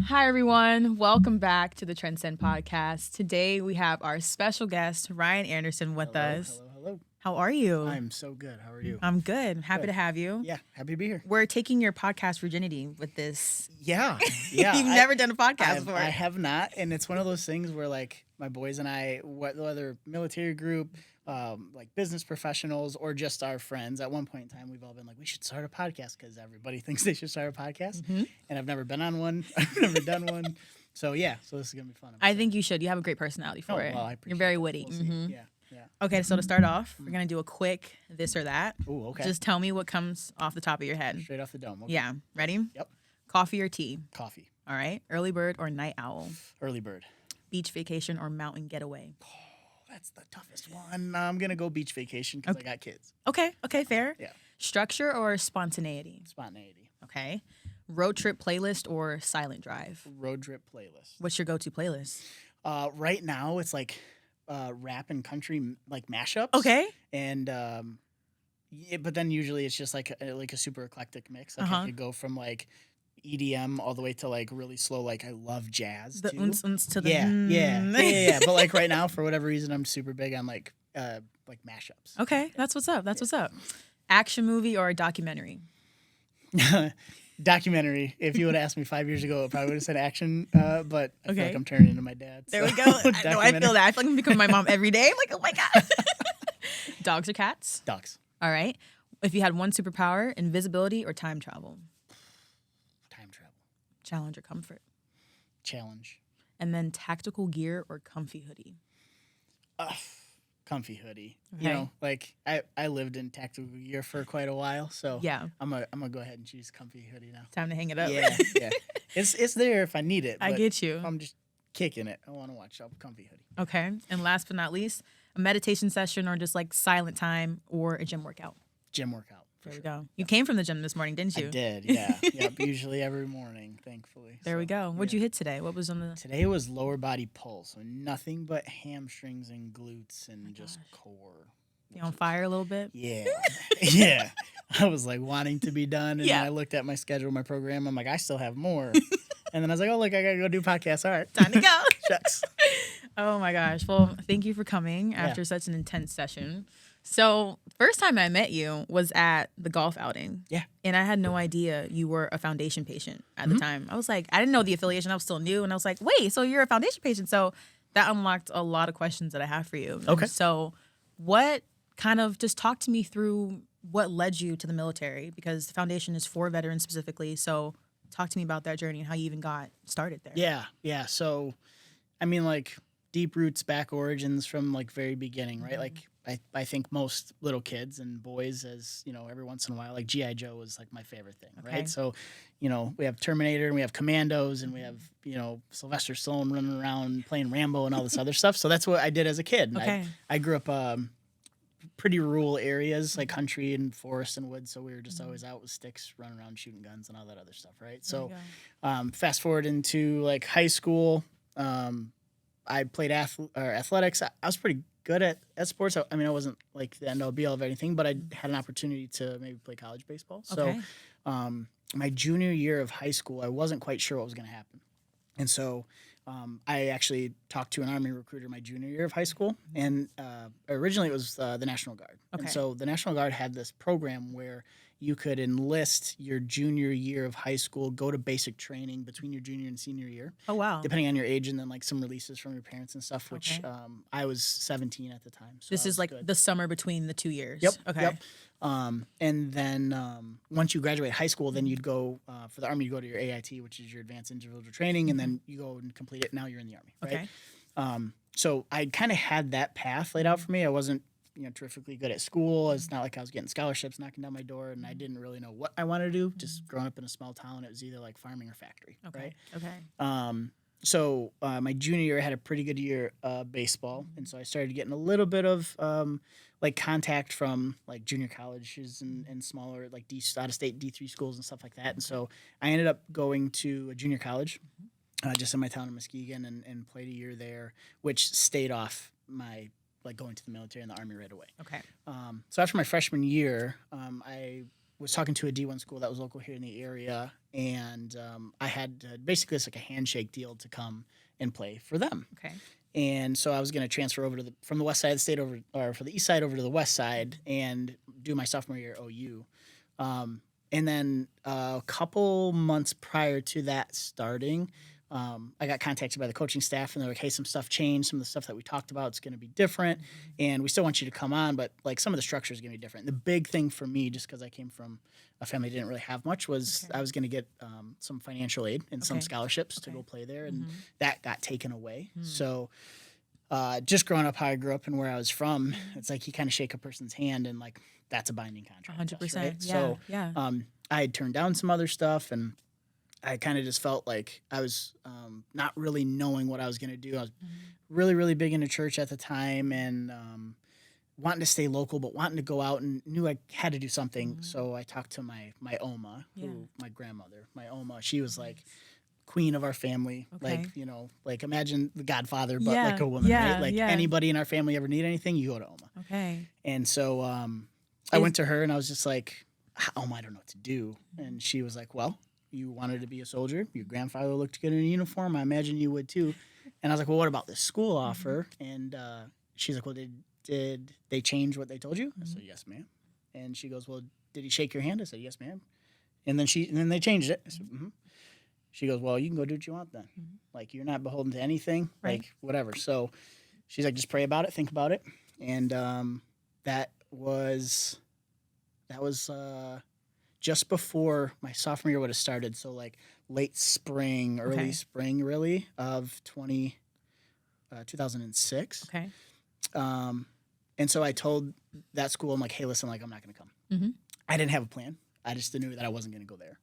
Hi, everyone. Welcome back to the Transcend podcast. Today, we have our special guest, Ryan Andersen, with us. Hello. How are you? I'm so good. How are you? I'm good. Happy to have you. Yeah, happy to be here. We're taking your podcast virginity with this. Yeah. You've never done a podcast before. I have not, and it's one of those things where, like, my boys and I, whether military group, like business professionals, or just our friends, at one point in time, we've all been like, we should start a podcast because everybody thinks they should start a podcast, and I've never been on one. I've never done one. So, yeah, so this is going to be fun. I think you should. You have a great personality for it. Well, I appreciate You're very it. witty. We'll see. Yeah. Okay, so to start off, we're going to do a quick this or that. Ooh, okay. Just tell me what comes off the top of your head. Straight off the dome. Okay. Yeah. Ready? Yep. Coffee or tea? Coffee. All right. Early bird or night owl? Early bird. Beach vacation or mountain getaway? That's the toughest one. I'm going to go beach vacation because I got kids. Okay, fair. Yeah. Structure or spontaneity? Spontaneity. Okay. Road trip playlist or silent drive? Road trip playlist. What's your go-to playlist? Right now, it's like rap and country like mashups. Okay. And but then usually it's just like a super eclectic mix. Like I could go from like EDM all the way to like really slow. Like I love jazz The too. uns to the Yeah. But like right now, for whatever reason, I'm super big on like mashups. Okay, that's what's up. That's what's up. Action movie or a documentary? Documentary. If you would have asked me 5 years ago, I probably would have said action. But I feel like I'm turning into my dad. There we go. No, I feel that. I feel like I'm becoming my mom every day. I'm like, oh my God. Dogs or cats? Dogs. All right. If you had one superpower, invisibility or time travel? Time travel. Challenge or comfort? Challenge. And then tactical gear or comfy hoodie? Comfy hoodie. Okay. You know, like I lived in tactical gear for quite a while, so Yeah. I'm gonna go ahead and choose comfy hoodie now. Time to hang it up. Yeah. It's there if I need it. I but get you. If I'm just kicking it, I want to watch a comfy hoodie. Okay. And last but not least, a meditation session or just like silent time or a gym workout. Gym workout. For There we sure. go. You came from the gym this morning, didn't you? I did, yeah. Yep, usually every morning, thankfully. There we go. What'd you hit today? What was on the... Today was lower body pull, so nothing but hamstrings and glutes and just core. You on fire a little bit? Yeah. Yeah. I was like wanting to be done. And Yeah. then I looked at my schedule, my program. I'm like, I still have more. And then I was like, oh, look, I got to go do podcasts. All right. Time to go. Shucks. Oh my gosh. Well, thank you for coming after such an intense session. So, first time I met you was at the golf outing. Yeah. And I had no idea you were a foundation patient at the time. I was like, I didn't know the affiliation. I was still new. And I was like, wait, so you're a foundation patient. So that unlocked a lot of questions that I have for you. Okay. So what kind of, just talk to me through what led you to the military? Because the foundation is for veterans specifically. So talk to me about that journey and how you even got started there. Yeah. So, I mean, like deep roots, back origins from like very beginning, right? Like I think most little kids and boys, as you know, every once in a while, like G.I. Joe was like my favorite thing, Okay. right? So, you know, we have Terminator and we have Commandos and we have, you know, Sylvester Stallone running around playing Rambo and all this other stuff. So that's what I did as a kid. And Okay. I grew up pretty rural areas, like country and forest and woods. So we were just always out with sticks, running around shooting guns and all that other stuff, right? So fast forward into like high school, I played athletics. I was pretty good at sports. I mean, I wasn't like the end all be all of anything, but I had an opportunity to maybe play college baseball. Okay. So my junior year of high school, I wasn't quite sure what was going to happen. And so I actually talked to an Army recruiter my junior year of high school. And originally it was the National Guard. Okay. And so the National Guard had this program where you could enlist your junior year of high school, go to basic training between your junior and senior year. Oh, wow. Depending on your age, and then like some releases from your parents and stuff, which Okay. I was 17 at the time. So This I is was like good. the summer between the 2 years. Yep. Okay. Yep. And then once you graduate high school, then you'd go for the Army. You go to your AIT, which is your advanced individual training, and then you go and complete it. Now you're in the Army, right? Okay. So I kind of had that path laid out for me. I wasn't, terrifically good at school. It's not like I was getting scholarships knocking down my door, and I didn't really know what I wanted to do. Just growing up in a small town, it was either like farming or factory, right? Okay. So my junior year, I had a pretty good year baseball, and so I started getting a little bit of like contact from like junior colleges and smaller like out of state D3 schools and stuff like that. And so I ended up going to a junior college just in my town of Muskegon and played a year there, which stayed off my like going to the military and the Army right away. Okay. So after my freshman year, I was talking to a D1 school that was local here in the area, and I had basically it's like a handshake deal to come and play for them. Okay. And so I was going to transfer over from the west side of the state over, or for the east side over to the west side, and do my sophomore year at OU. And then a couple months prior to that starting, I got contacted by the coaching staff, and they're like, "Hey, some stuff changed. Some of the stuff that we talked about is going to be different, and we still want you to come on, but like some of the structure is going to be different." The big thing for me, just because I came from a family that didn't really have much, was I was going to get some financial aid and some scholarships to go play there, and that got taken away. So just growing up how I grew up and where I was from, it's like you kind of shake a person's hand, and like that's a binding contract. 100%. Right? Yeah. So yeah. I had turned down some other stuff, and I kind of just felt like I was not really knowing what I was going to do. I was really, really big into church at the time, and wanting to stay local, but wanting to go out, and knew I had to do something. So I talked to my Oma, who my grandmother, my Oma. She was like queen of our family. Like, you know, like imagine the Godfather, but like a woman, right? Like anybody in our family ever need anything, you go to Oma. Okay. And so I went to her, and I was just like, Oma, I don't know what to do. And she was like, well, you wanted to be a soldier. Your grandfather looked good in a uniform. I imagine you would too. And I was like, well, what about this school offer? And she's like, well, did they change what they told you? I said, yes, ma'am. And she goes, well, did he shake your hand? I said, yes, ma'am. And then they changed it. I said, She goes, well, you can go do what you want then. Like, you're not beholden to anything, like whatever. So she's like, just pray about it, think about it. And that was just before my sophomore year would have started. So like late spring, early spring, really, of 2006. Okay. And so I told that school, I'm like, hey, listen, like, I'm not going to come. I didn't have a plan. I just knew that I wasn't going to go there.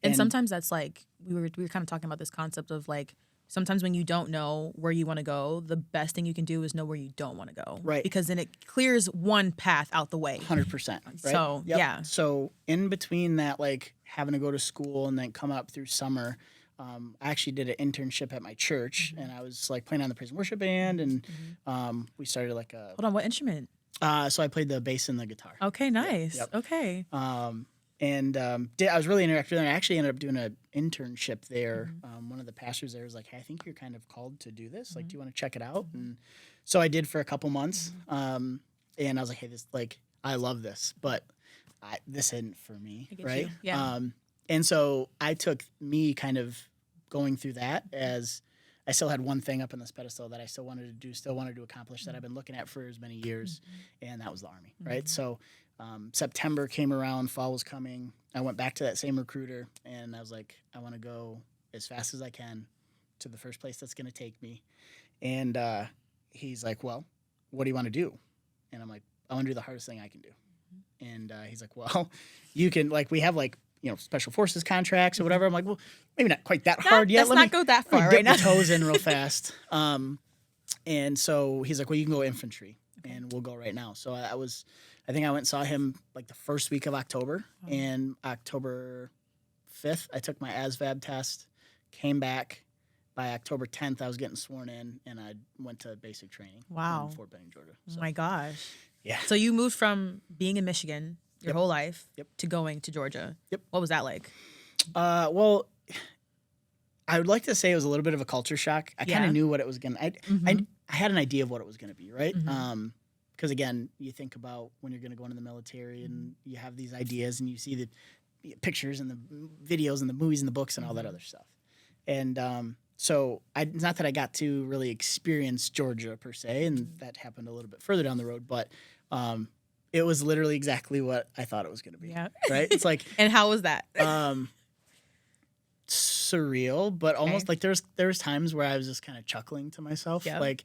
And sometimes that's like, we were kind of talking about this concept of like, sometimes when you don't know where you want to go, the best thing you can do is know where you don't want to go. Right. Because then it clears one path out the way. 100%. Right? So, yeah. So in between that, like having to go to school and then come up through summer, I actually did an internship at my church, and I was like playing on the praise and worship band, and we started like a... Hold on, what instrument? So I played the bass and the guitar. Okay, nice. Yep. Okay. I was really interactive, and I actually ended up doing an internship there. One of the pastors there was like, hey, I think you're kind of called to do this. Like, do you want to check it out? And so I did for a couple months. And I was like, hey, this, like, I love this, but this isn't for me, right? You. Yeah. And so I took me kind of going through that as I still had one thing up on this pedestal that I still wanted to do, still wanted to accomplish, that I've been looking at for as many years, and that was the Army, right? So September came around, fall was coming. I went back to that same recruiter, and I was like, I want to go as fast as I can to the first place that's going to take me. And he's like, well, what do you want to do? And I'm like, I want to do the hardest thing I can do. And he's like, well, you can, like, we have like, you know, special forces contracts or whatever. I'm like, well, maybe not quite that hard yet. Let's not go that far right now. Dip my toes in real fast. And so he's like, well, you can go infantry, and we'll go right now. So I think I went and saw him like the first week of October. And October 5th, I took my ASVAB test, came back. By October 10th, I was getting sworn in, and I went to basic training. Wow. In Fort Benning, Georgia. So. Oh my gosh. Yeah. So you moved from being in Michigan your whole life to going to Georgia. Yep. What was that like? Well, I would like to say it was a little bit of a culture shock. I kind of knew what it was going to... I had an idea of what it was going to be, right? Because, again, you think about when you're going to go into the military, and you have these ideas, and you see the pictures and the videos and the movies and the books and all that other stuff. And so not that I got to really experience Georgia per se, and that happened a little bit further down the road, but it was literally exactly what I thought it was going to be. Yeah. Right? It's like... And how was that? Surreal, but almost like there was times where I was just kind of chuckling to myself, like,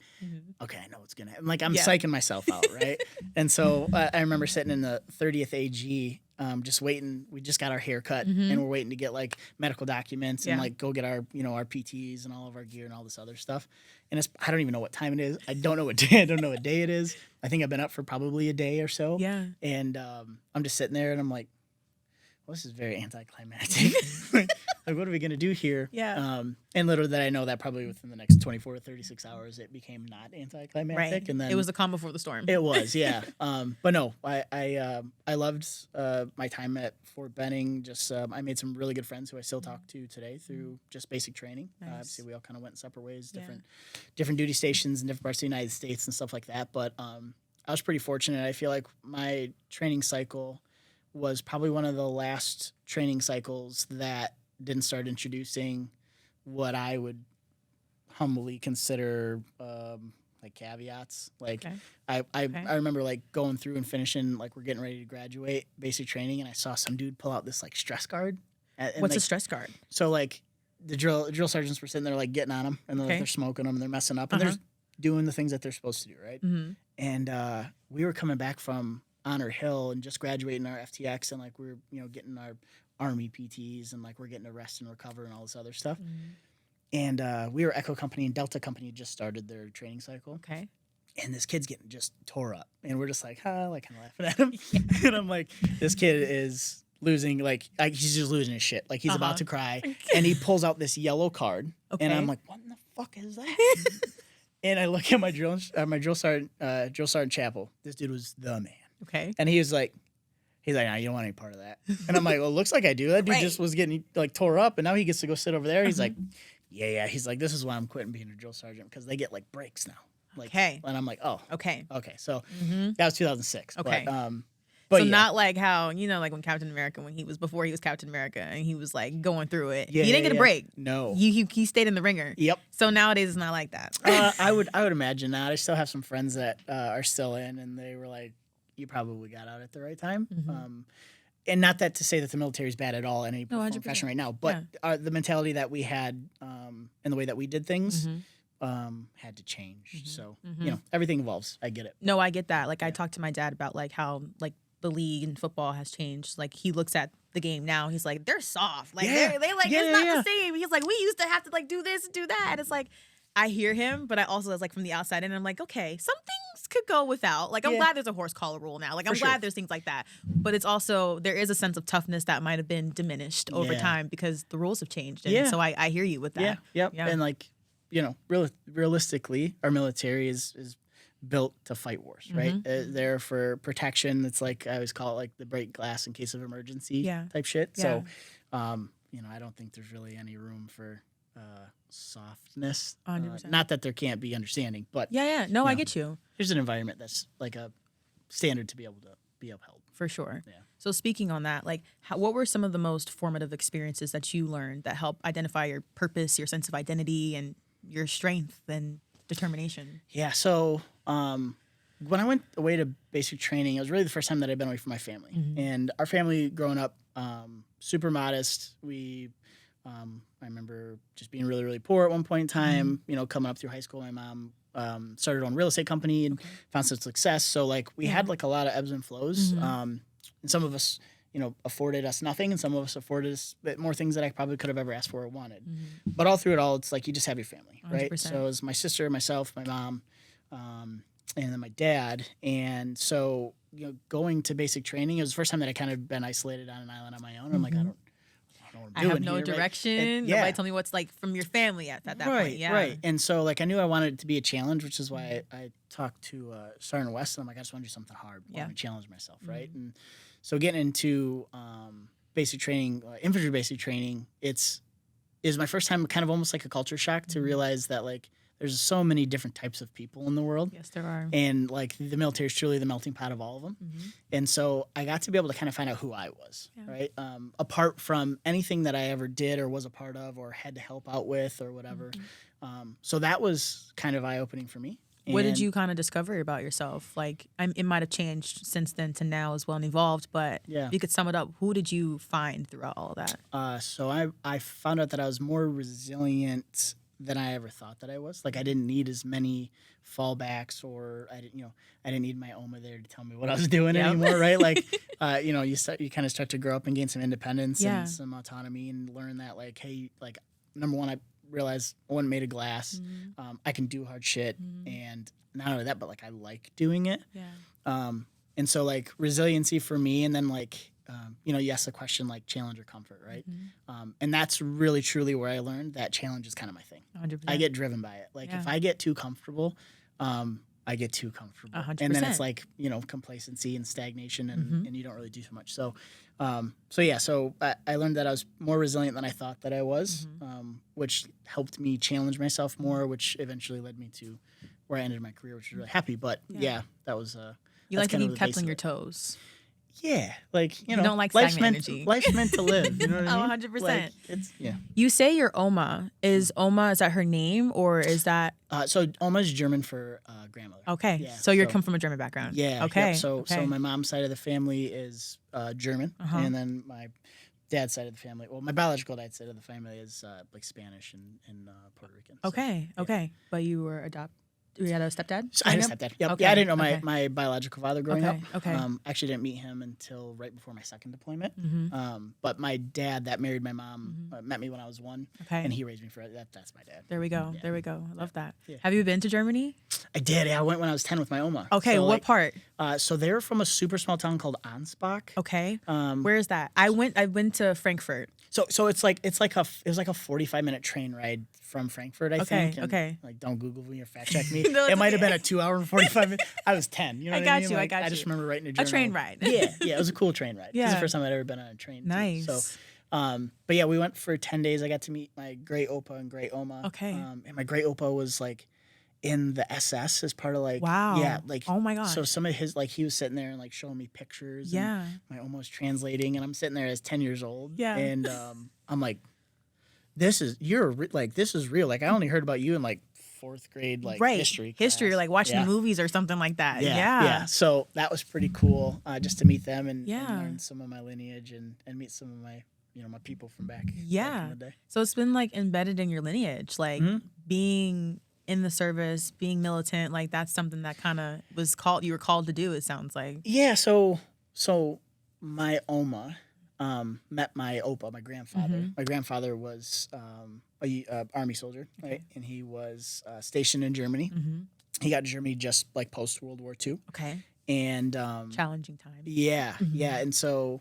okay, I know what's gonna happen. Like, I'm psyching myself out, right? And so I remember sitting in the 30th AG, just waiting. We just got our hair cut, and we're waiting to get like medical documents and like go get our our PTs and all of our gear and all this other stuff. And I don't even know what time it is. I don't know what day it is. I think I've been up for probably a day or so. Yeah. And I'm just sitting there, and I'm like, well, this is very anticlimactic. Like, what are we going to do here? Yeah. And little did I know that probably within the next 24 to 36 hours, it became not anticlimactic. Right. And then it was the calm before the storm. it was, yeah. But no, I loved my time at Fort Benning. Just I made some really good friends who I still talk to today through just basic training. Nice. Obviously, we all kind of went separate ways, different duty stations in different parts of the United States and stuff like that. But I was pretty fortunate. I feel like my training cycle was probably one of the last training cycles that didn't start introducing what I would humbly consider like caveats. Like I remember like going through and finishing, like we're getting ready to graduate basic training, and I saw some dude pull out this like stress guard. And, What's like, a stress guard? So like the drill sergeants were sitting there like getting on them, and they're smoking them, and they're messing up, and they're doing the things that they're supposed to do, right? Mm-hmm. And we were coming back from Honor Hill and just graduating our FTX, and like we were getting our Army PTs, and like we're getting to rest and recover and all this other stuff. Mm-hmm. And we were Echo Company, and Delta Company just started their training cycle. Okay. And this kid's getting just tore up, and we're just like, like kind of laughing at him. And I'm like, this kid is losing, like he's just losing his shit. Like he's about to cry, and he pulls out this yellow card, and I'm like, what in the fuck is that? And I look at my drill sergeant Chapel. This dude was the man. Okay. And he's like, nah, you don't want any part of that. And I'm like, well, it looks like I do. That dude just was getting like tore up, and now he gets to go sit over there. He's like, yeah. He's like, this is why I'm quitting being a drill sergeant, because they get like breaks now. Like, and I'm like, oh, okay. So that was 2006. Okay. But so yeah. not like how, like when Captain America, before he was Captain America and he was like going through it. He didn't get a break. No. He stayed in the ringer. Yep. So nowadays it's not like that. I would imagine not. I still have some friends that are still in, and they were like, you probably got out at the right time. And not that to say that the military is bad at all in any profession right now, but the mentality that we had and the way that we did things had to change. So, everything evolves. I get it. No, I get that. Like I talked to my dad about like how like the league in football has changed. Like he looks at the game now, he's like, they're soft. Like they like it's not the same. He's like, we used to have to like do this and do that. And it's like, I hear him, but I also like from the outside and I'm like, okay, some things could go without. Like I'm glad there's a horse collar rule now. Like I'm glad there's things like that. But it's also there is a sense of toughness that might have been diminished over time because the rules have changed. And so I hear you with that. Yeah. And like, realistically, our military is built to fight wars, right? They're for protection. It's like I always call it like the break glass in case of emergency type shit. So, I don't think there's really any room for softness. 100%. Not that there can't be understanding, but No, I get you. There's an environment that's like a standard to be able to be upheld. For sure. Yeah. So speaking on that, like what were some of the most formative experiences that you learned that helped identify your purpose, your sense of identity, and your strength and determination? Yeah. So when I went away to basic training, it was really the first time that I'd been away from my family. And our family growing up, super modest. We, I remember just being really, really poor at one point in time, coming up through high school. My mom started on a real estate company and found some success. So like we had like a lot of ebbs and flows. And some of us, afforded us nothing, and some of us afforded us more things that I probably could have ever asked for or wanted. But all through it all, it's like you just have your family, right? 100%. So it was my sister, myself, my mom, and then my dad. And so, going to basic training, it was the first time that I kind of been isolated on an island on my own. I'm like, I don't know what I'm doing have no here, direction. Right? Nobody told me what's like from your family at that point. Yeah. Right. And so like I knew I wanted it to be a challenge, which is why I talked to Sergeant West, and I'm like, I just want to do something hard. I want to challenge myself, right? And so getting into basic training, infantry basic training, is my first time kind of almost like a culture shock to realize that like there's so many different types of people in the world. Yes, there are. And like the military is truly the melting pot of all of them. And so I got to be able to kind of find out who I was, right? Apart from anything that I ever did or was a part of or had to help out with or whatever. So that was kind of eye-opening for me. What did you kind of discover about yourself? Like, it might have changed since then to now as well and evolved, but if you could sum it up, who did you find throughout all of that? So I found out that I was more resilient than I ever thought that I was. Like, I didn't need as many fallbacks, or I didn't need my OMA there to tell me what I was doing anymore, right? Like, you kind of start to grow up and gain some independence and some autonomy, and learn that, like, hey, like, number one, I realized I wasn't made of glass. I can do hard shit, and not only that, but like I like doing it. And so like resiliency for me, and then like you asked the question like challenge or comfort, right? Mm-hmm. And that's really truly where I learned that challenge is kind of my thing. 100%. I get driven by it. Like if I get too comfortable, I get too comfortable. 100%. And then it's like, complacency and stagnation and you don't really do so much. So, so I learned that I was more resilient than I thought that I was, which helped me challenge myself more, which eventually led me to where I ended my career, which was really happy. But that was, you like to be kept on your toes. Yeah, like you don't like stagnant energy. Life's meant to live. You know what I mean? 100%. Like, You say your Oma. Is that her name or is that? So Oma is German for grandmother. Okay, yeah, so you come from a German background. Yeah. Okay. Yep. So my mom's side of the family is German, and then my dad's side of the family. Well, my biological dad's side of the family is like Spanish and Puerto Rican. Okay. So, okay, but you were adopted. You had a stepdad? So I had a stepdad. Yep. Okay. Yeah, I didn't know my biological father growing up. Okay. Actually didn't meet him until right before my second deployment. Mm-hmm. But my dad that married my mom met me when I was 1. Okay. And he raised me for that. That's my dad. There we go. Yeah. There we go. I love that. Yeah. Have you been to Germany? I did. Yeah, I went when I was 10 with my Oma. Okay. So, what part? So they're from a super small town called Ansbach. Okay. Where is that? I went to Frankfurt. So it was like a 45-minute train ride from Frankfurt, I think. And, okay. Like, don't Google me or fact check me. No, it might have okay. been a 2 hour and 45 minutes. I was 10. You know what I mean? I got you. I just remember writing a journal. A train ride. Yeah, it was a cool train ride. Yeah. This is the first time I'd ever been on a train. Nice. Too. So, but yeah, we went for 10 days. I got to meet my great Opa and great Oma. Okay. And my great Opa was like in the SS as part of like, wow. Yeah, like, oh my gosh. So some of his, like, he was sitting there and like showing me pictures. Yeah. And my Oma was translating, and I'm sitting there as 10 years old. Yeah. And I'm like, this is real. Like, I only heard about you in like 4th grade, like history class. Or like watching movies or something like that. Yeah. So that was pretty cool, just to meet them and learn some of my lineage and meet some of my, my people from back in the day. So it's been like embedded in your lineage, like being in the service, being militant, like that's something that kind of you were called to do, it sounds like. Yeah. So my Oma met my Opa, my grandfather. My grandfather was a Army soldier, right? And he was stationed in Germany. He got to Germany just like post World War II. Okay. And challenging time. Yeah, yeah. And so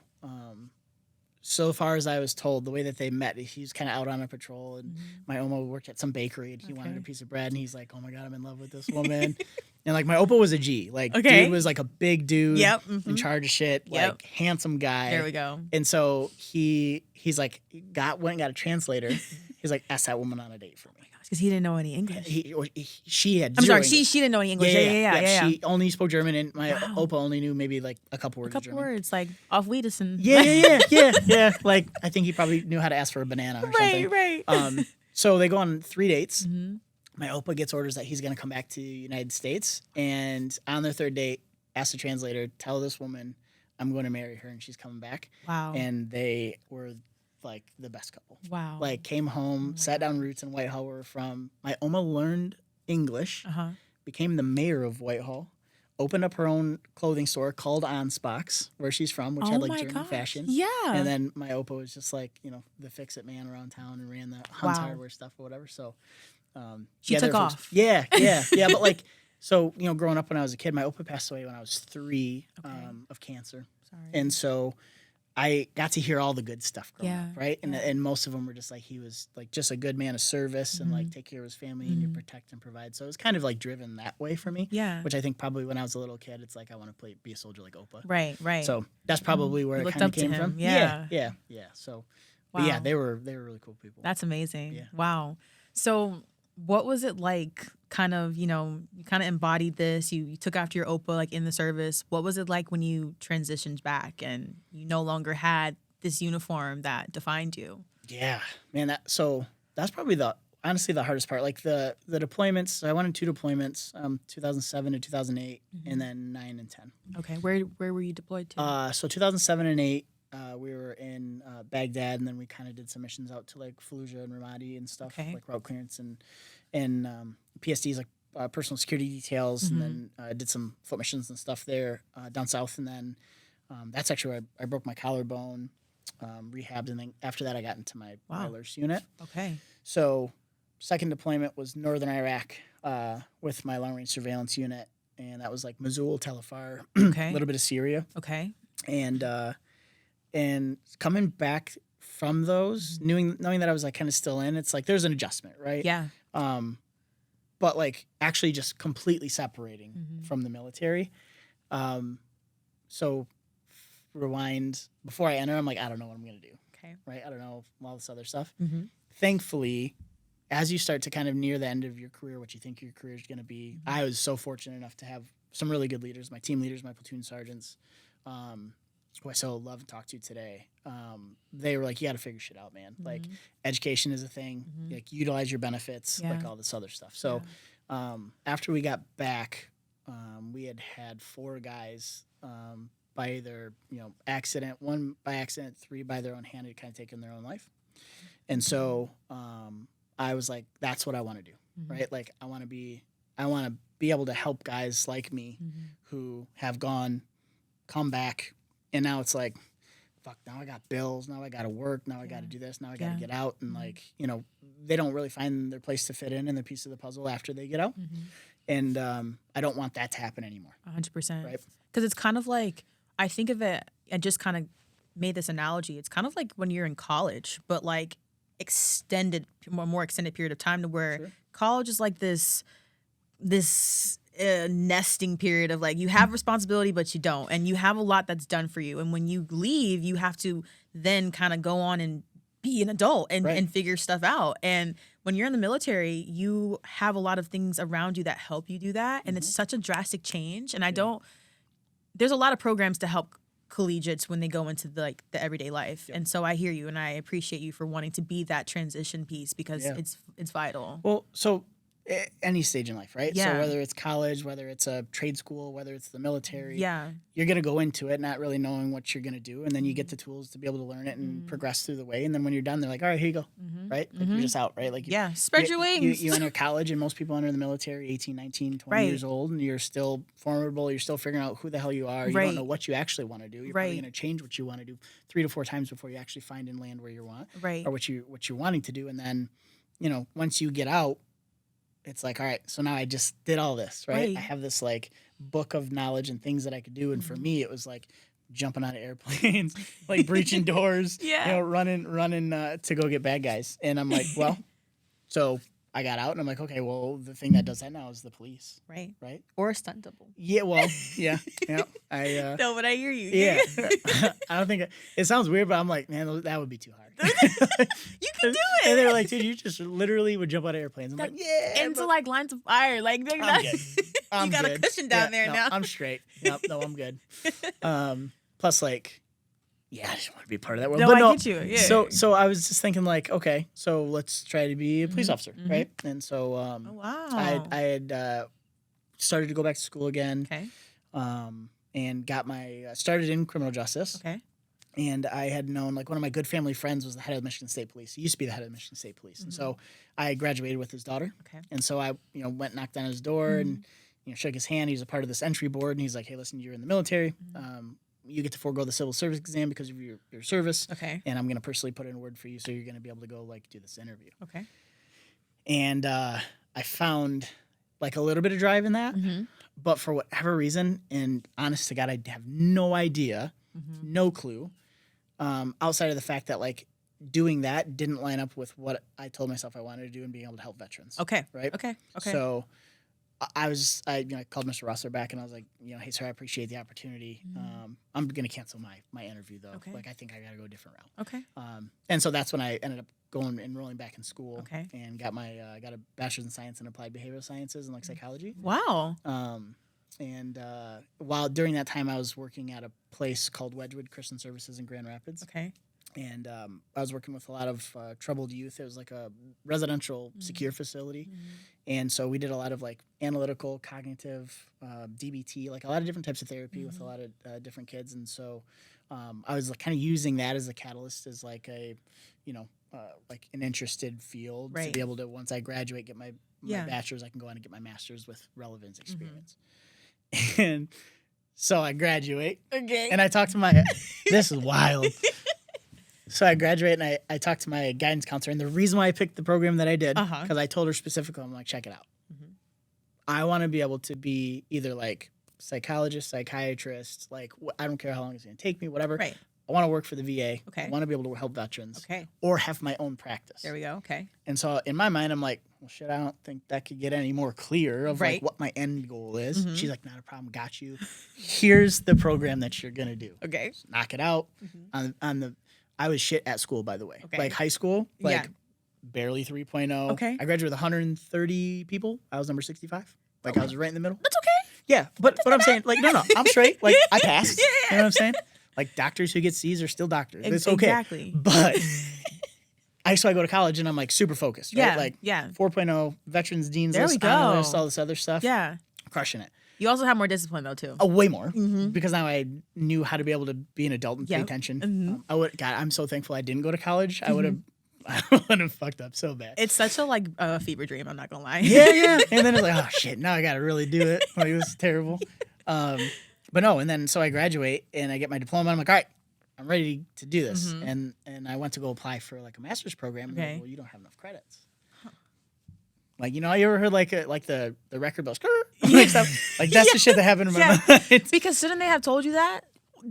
so far as I was told, the way that they met, he was kind of out on a patrol, and my Oma worked at some bakery, and he wanted a piece of bread, and he's like, "Oh my God, I'm in love with this woman." And like my Opa was a G, like dude was like a big dude, in charge of shit, like handsome guy. There we go. And so he's like went and got a translator. He's like, ask that woman on a date for me. Because he didn't know any English. She had. I'm sorry, English. She didn't know any English. Yeah. She only spoke German, and my Opa only knew maybe like a couple words. Words, like auf Wiedersehen. Yeah. Like I think he probably knew how to ask for a banana or something. Right. So they go on 3 dates. My Opa gets orders that he's going to come back to the United States, and on their 3rd date, ask the translator, tell this woman I'm going to marry her, and she's coming back. Wow. And they were like the best couple. Wow. Like came home, sat down roots in Whitehall where we're from. My Oma learned English, became the mayor of Whitehall, opened up her own clothing store called Ansbach's, where she's from, which had like German fashion. Yeah. And then my Opa was just like, the fix-it man around town and ran the Hunt's Hardware stuff or whatever. So she took off. Yeah. But like, so, growing up when I was a kid, my Opa passed away when I was 3 of cancer. Sorry. And so I got to hear all the good stuff growing up, right? And most of them were just like, he was like just a good man of service and like take care of his family and you protect and provide. So it was kind of like driven that way for me. Yeah. Which I think probably when I was a little kid, it's like I want to be a soldier like Opa. Right. So that's probably where it kind of came from. Yeah. So, wow. But yeah, they were really cool people. That's amazing. Yeah. Wow. So what was it like kind of, you kind of embodied this, you took after your Opa like in the service. What was it like when you transitioned back and you no longer had this uniform that defined you? Yeah, man. That's probably honestly the hardest part. Like the deployments. So I went on 2 deployments, 2007 to 2008, and then 9 and 10. Okay, where were you deployed to? So 2007 and 8, we were in Baghdad, and then we kind of did some missions out to like Fallujah and Ramadi and stuff, like route clearance and PSDs, like personal security details, and then did some foot missions and stuff there down south, and then that's actually where I broke my collarbone, rehabbed, and then after that I got into my Milers unit. Okay. So second deployment was northern Iraq with my long range surveillance unit, and that was like Mosul, Tel Afar, a little bit of Syria. Okay. And And coming back from those, knowing that I was like kind of still in, it's like there's an adjustment, right? Yeah. But like actually just completely separating from the military. So rewind before I enter, I'm like, I don't know what I'm gonna do. Okay. Right? I don't know all this other stuff. Thankfully, as you start to kind of near the end of your career, what you think your career is gonna be, I was so fortunate enough to have some really good leaders, my team leaders, my platoon sergeants, who I so love and talk to today. They were like, you got to figure shit out, man. Like education is a thing, like utilize your benefits, like all this other stuff. So after we got back, we had 4 guys by either, accident, 1 by accident, 3 by their own hand, had kind of taken their own life. And so I was like, that's what I want to do, right? Like I want to be able to help guys like me who have come back, and now it's like, fuck, now I got bills, now I got to work, now I got to do this, now I got to get out, and like, they don't really find their place to fit in and their piece of the puzzle after they get out. And I don't want that to happen anymore. 100%. Right? Because it's kind of like, I think of it, I just kind of made this analogy. It's kind of like when you're in college, but like more extended period of time, to where college is like this nesting period of like, you have responsibility but you don't, and you have a lot that's done for you, and when you leave you have to then kind of go on and be an adult and figure stuff out. And when you're in the military, you have a lot of things around you that help you do that, and it's such a drastic change. And there's a lot of programs to help collegiates when they go into the everyday life. And so I hear you, and I appreciate you for wanting to be that transition piece, because it's vital. Well, so any stage in life, right? Yeah. So whether it's college, whether it's a trade school, whether it's the military, Yeah. you're going to go into it not really knowing what you're going to do. And then you get the tools to be able to learn it and progress through the way. And then when you're done, they're like, all right, here you go. Right? Like you're just out, right? Like spread your wings. You enter college, and most people enter the military 18, 19, 20 years old, and you're still formidable. You're still figuring out who the hell you are. You don't know what you actually want to do. You're probably going to change what you want to do 3 to 4 times before you actually find and land where you want, or what you're wanting to do. And then, once you get out, it's like, all right, so now I just did all this, right? I have this like book of knowledge and things that I could do. And for me, it was like jumping out of airplanes, like breaching doors, running to go get bad guys. And I'm like, well, so I got out, and I'm like, okay, well, the thing that does that now is the police. Right. Or a stunt double. Yeah, well, yeah. No, but I hear you. Yeah. I don't think it sounds weird, but I'm like, man, that would be too hard. You can do it. And they're like, dude, you just literally would jump out of airplanes. I'm like, yeah. Into like lines of fire. Like, they're I'm good. You got a cushion down there now. I'm straight. No, I'm good. Plus, like, I just want to be part of that world. No, but I get you. Yeah. So I was just thinking, like, okay, so let's try to be a police officer, right? And so wow. I had started to go back to school again. Okay. And got started in criminal justice. Okay. And I had known, like, one of my good family friends was the head of the Michigan State Police. He used to be the head of the Michigan State Police. And so I graduated with his daughter. Okay. And so I, went and knocked on his door and, shook his hand. He was a part of this entry board. And he's like, hey, listen, you're in the military. You get to forego the civil service exam because of your service. Okay. And I'm going to personally put in a word for you, so you're going to be able to go, like, do this interview. Okay. And I found, like, a little bit of drive in that. But for whatever reason, and honest to God, I have no idea, no clue, outside of the fact that, like, doing that didn't line up with what I told myself I wanted to do and being able to help veterans. Okay. Right? Okay. So I called Mr. Rosser back, and I was like, hey, sir, I appreciate the opportunity. I'm going to cancel my interview, though. Okay. Like, I think I got to go a different route. Okay. And so that's when I ended up enrolling back in school. Okay. And got got a bachelor's in science and applied behavioral sciences and, like, psychology. Wow. And while during that time, I was working at a place called Wedgwood Christian Services in Grand Rapids. Okay. And I was working with a lot of troubled youth. It was like a residential secure facility. And so we did a lot of, like, analytical, cognitive, DBT, like a lot of different types of therapy with a lot of different kids. And so I was, like, kind of using that as a catalyst, as like a, like an interested field to be able to, once I graduate, get my bachelor's, I can go on and get my master's with relevance experience. And so I graduate. Okay. And I talk to this is wild. So I graduate, and I talked to my guidance counselor, and the reason why I picked the program that I did, because I told her specifically, I'm like, check it out. I want to be able to be either, like, psychologist, psychiatrist, like, I don't care how long it's going to take me, whatever. Right. I want to work for the VA. Okay. I want to be able to help veterans. Okay. Or have my own practice. There we go. Okay. And so in my mind, I'm like, well, shit, I don't think that could get any more clear of like what my end goal is. Mm-hmm. She's like, not a problem. Got you. Here's the program that you're going to do. Okay. Just knock it out. I was shit at school, by the way. Okay. Like high school, like barely 3.0. Okay. I graduated with 130 people. I was number 65. Like I was right in the middle. That's okay. Yeah. But I'm saying, like, no, I'm straight. Like I passed. You know what I'm saying? Like doctors who get C's are still doctors. It's okay. Exactly. But so I go to college and I'm like super focused, right? Like 4.0, veterans, deans there list, honor list, all this other stuff. Yeah. Crushing it. You also have more discipline though too. Oh, way more. Because now I knew how to be able to be an adult and pay attention. I'm so thankful I didn't go to college. I would have fucked up so bad. It's such a fever dream, I'm not gonna lie. Yeah. And then it's like, oh shit, now I gotta really do it. Like it was terrible. But no, and then so I graduate and I get my diploma. I'm like, all right, I'm ready to do this. And I went to go apply for like a master's program. And they're like, well, you don't have enough credits. Huh. Like, you know, you ever heard like the record bells? Like, stuff? Like that's the shit that happened in my mind. Because shouldn't they have told you that?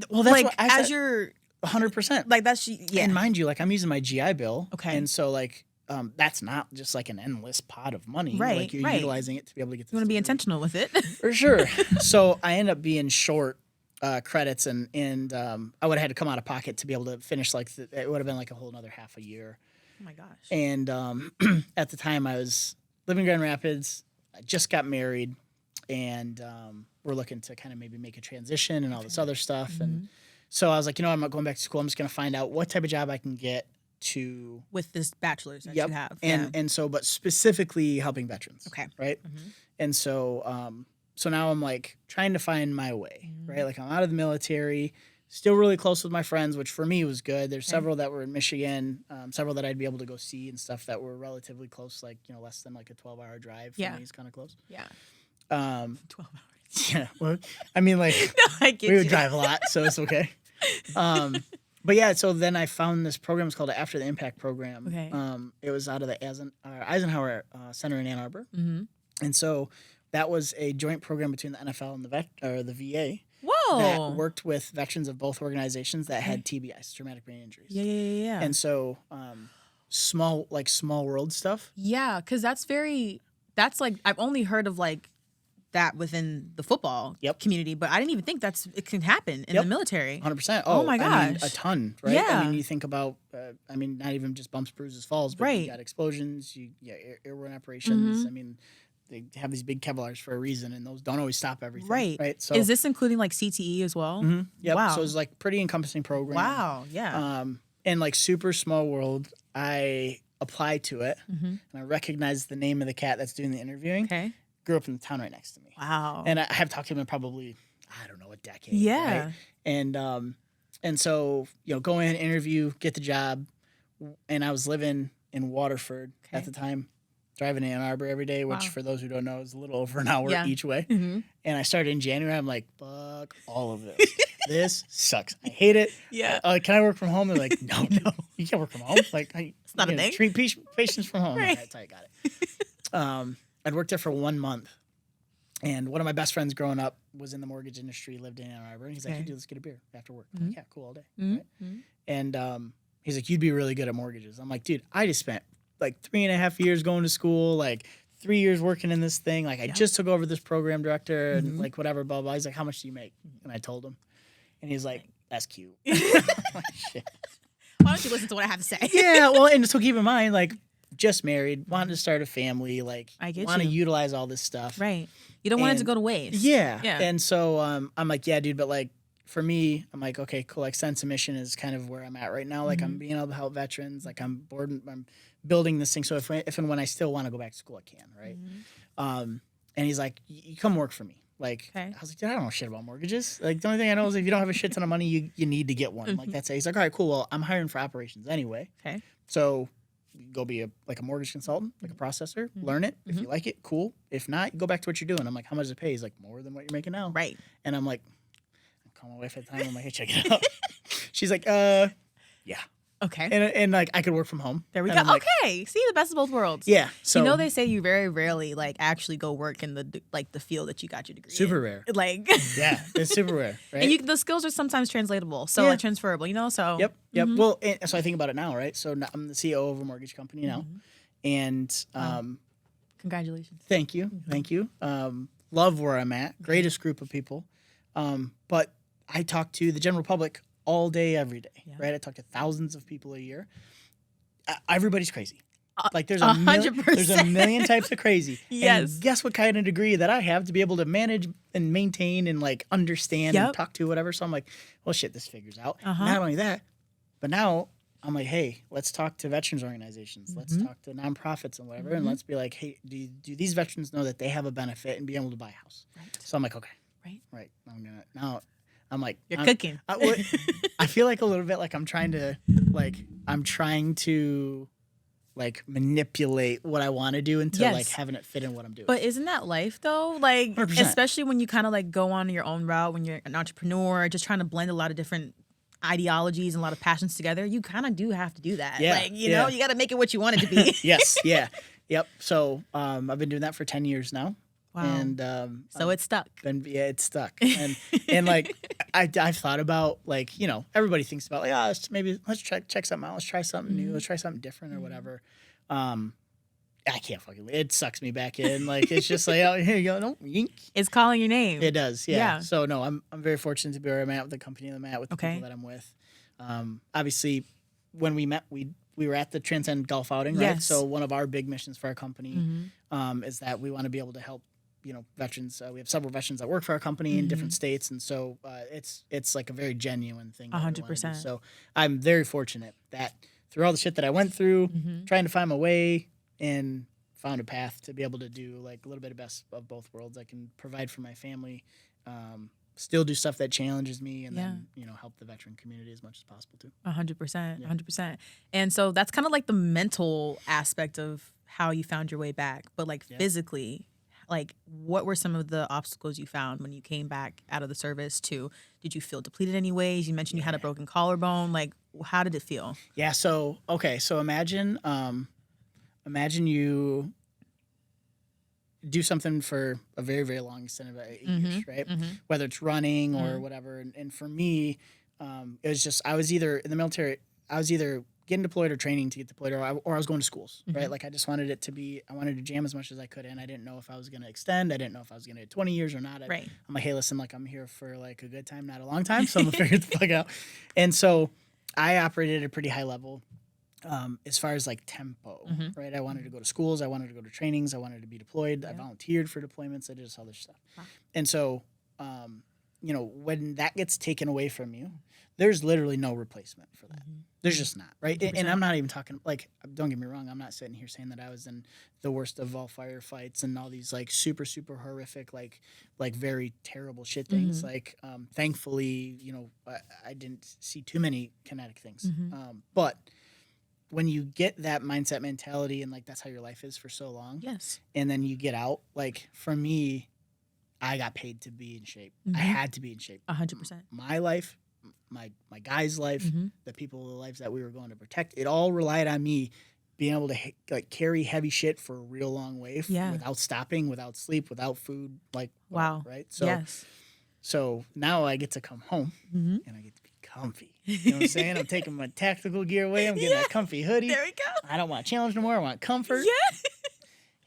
Well, that's like what I said. as you're 100%. like that's And mind you, like I'm using my GI Bill. Okay. And so like that's not just like an endless pot of money. Right. Like you're utilizing it to be able to get. You want to be intentional with it. For sure. So I end up being short credits, and I would have had to come out of pocket to be able to finish. Like it would have been like a whole another half a year. Oh my gosh. And at the time, I was living in Grand Rapids. I just got married, and we're looking to kind of maybe make a transition and all this other stuff. And so I was like, you know, I'm not going back to school. I'm just going to find out what type of job I can get to with this bachelor's that you have. And so, but specifically helping veterans. Okay. Right. And so, so now I'm like trying to find my way, right? Like I'm out of the military, still really close with my friends, which for me was good. There's several that were in Michigan, several that I'd be able to go see and stuff that were relatively close, like, you know, less than like a 12-hour drive for me is kind of close. Yeah. 12 hours. Yeah. Well, I mean, like we would drive a lot, so it's okay. But yeah, so then I found this program. It's called the After the Impact program. Okay. It was out of the Eisenhower Center in Ann Arbor. And so that was a joint program between the NFL and the VA. Whoa! That worked with veterans of both organizations that had TBIs, traumatic brain injuries. Yeah. And so small world stuff. Yeah, because that's like I've only heard of like that within the football community, but I didn't even think it can happen in the military. 100%. Oh my gosh. I mean, a ton, right? Yeah. I mean, you think about, not even just bumps, bruises, falls, but you got explosions, airborne operations. I mean, they have these big Kevlars for a reason, and those don't always stop everything. Right. So is this including like CTE as well? Yep. Wow. So it's like pretty encompassing program. Wow. Yeah. And like super small world, I applied to it, and I recognized the name of the cat that's doing the interviewing. Okay. Grew up in the town right next to me. Wow. And I have talked to him in probably, I don't know, a decade. Yeah. Right? And so, you know, go in, interview, get the job. And I was living in Waterford at the time, driving to Ann Arbor every day, which for those who don't know is a little over an hour each way. And I started in January. I'm like, fuck all of this. This sucks. I hate it. Yeah. Can I work from home? They're like, no, you can't work from home. Like, it's not a thing. Treat patients from home. Right. That's how I got it. I'd worked there for 1 month, and one of my best friends growing up was in the mortgage industry, lived in Ann Arbor, and he's like, hey, dude, let's get a beer after work. I'm like, yeah, cool, all day. Right? And he's like, you'd be really good at mortgages. I'm like, dude, I just spent like 3.5 years going to school, like 3 years working in this thing. Like I just took over this program director and like whatever, blah, blah. He's like, how much do you make? And I told him, and he's like, that's cute. I'm like, shit. Why don't you listen to what I have to say? Yeah, well, and so keep in mind, like, just married, wanted to start a family, like, want to utilize all this stuff. Right. You don't want it to go to waste. Yeah. And so I'm like, yeah, dude, but like, for me, I'm like, okay, cool. Like, sense of mission is kind of where I'm at right now. Like, I'm being able to help veterans. Like, I'm building this thing. So if and when I still want to go back to school, I can, right? And he's like, you come work for me. Like, I was like, dude, I don't know shit about mortgages. Like, the only thing I know is if you don't have a shit ton of money, you need to get one. Like, that's it. He's like, all right, cool. Well, I'm hiring for operations anyway. Okay. So go be a mortgage consultant, like a processor, learn it. If you like it, cool. If not, you go back to what you're doing. I'm like, how much does it pay? He's like, more than what you're making now. Right. And I'm like, I'm calling my wife at the time. I'm like, hey, check it out. She's like, yeah. Okay. And like I could work from home. There we And go. I'm like, Okay. See, the best of both worlds. yeah. So you know, they say you very rarely like actually go work in the like the field that you got your degree super in. rare. Like Yeah, it's super rare, right? and the skills are sometimes translatable, so Yeah. like transferable, you know. So Yep. Well, and so I think about it now, right? So now I'm the CEO of a mortgage company now, and congratulations. thank you. Love where I'm at. Greatest group of people, but I talk to the general public all day, every day, right? I talk to thousands of people a year. Everybody's crazy. Like there's a 100%. Million types of crazy. Yes. And guess what kind of degree that I have to be able to manage and maintain and like understand and talk to whatever. So I'm like, well, shit, this figures out. Not only that, but now I'm like, hey, let's talk to veterans organizations. Let's talk to nonprofits and whatever. And let's be like, hey, do these veterans know that they have a benefit in being able to buy a house? Right. So I'm like, okay. Right. I'm like, you're cooking. I feel like a little bit like I'm trying to like manipulate what I want to do into like having it fit in what I'm doing. But isn't that life though? Like 100%. Especially when you kind of like go on your own route, when you're an entrepreneur, just trying to blend a lot of different ideologies and a lot of passions together, you kind of do have to do that. Yeah, like, you know, you got to make it what you want it to be. Yes. Yeah. Yep. So I've been doing that for 10 years now. Wow. And so it's stuck. It's stuck. And like I've thought about like, you know, everybody thinks about like, let's check something out. Let's try something new. Let's try something different or whatever. I can't fucking. It sucks me back in. Like it's just like, oh, here you go. No, yink. It's calling your name. It does. Yeah. So no, I'm very fortunate to be where I'm at with the company that I'm at with the people that I'm with. Obviously, when we met, we were at the Transcend golf outing, right? Yes. So one of our big missions for our company is that we want to be able to help, you know, veterans. We have several veterans that work for our company in different states, and so it's like a very genuine thing. 100%. So I'm very fortunate that through all the shit that I went through, trying to find my way, and found a path to be able to do like a little bit of best of both worlds. I can provide for my family, still do stuff that challenges me, and then, you know, help the veteran community as much as possible too. 100%. 100%. And so that's kind of like the mental aspect of how you found your way back. But like physically, like what were some of the obstacles you found when you came back out of the service to, did you feel depleted in any ways? You mentioned you had a broken collarbone. Like how did it feel? Yeah. So, okay. So imagine you do something for a very, very long extent of 8 years, right? Whether it's running or whatever. And for me, it was just, I was either in the military, I was either getting deployed or training to get deployed, or I was going to schools, right? Like I just wanted it to be, I wanted to jam as much as I could, and I didn't know if I was going to extend. I didn't know if I was going to get 20 years or not. I'm like, hey, listen, like I'm here for like a good time, not a long time, so I'm going to figure the fuck out. And so I operated at a pretty high level. As far as like tempo, right? I wanted to go to schools. I wanted to go to trainings. I wanted to be deployed. I volunteered for deployments. I did this other stuff. Wow. And so, you know, when that gets taken away from you, there's literally no replacement for that. There's just not, right? And I'm not even talking, like, don't get me wrong. I'm not sitting here saying that I was in the worst of all firefights and all these like super, super horrific, like very terrible shit things. Like, thankfully, you know, I didn't see too many kinetic things. But when you get that mindset mentality and like that's how your life is for so long, and then you get out, like for me, I got paid to be in shape. I had to be in shape. 100%. My life, my guy's life, the people's lives that we were going to protect, it all relied on me being able to like carry heavy shit for a real long way without stopping, without sleep, without food. Like, wow, right? So, so now I get to come home and I get to be comfy. You know what I'm saying? I'm taking my tactical gear away. I'm getting that comfy hoodie. There we go. I don't want challenge no more. I want comfort. Yeah.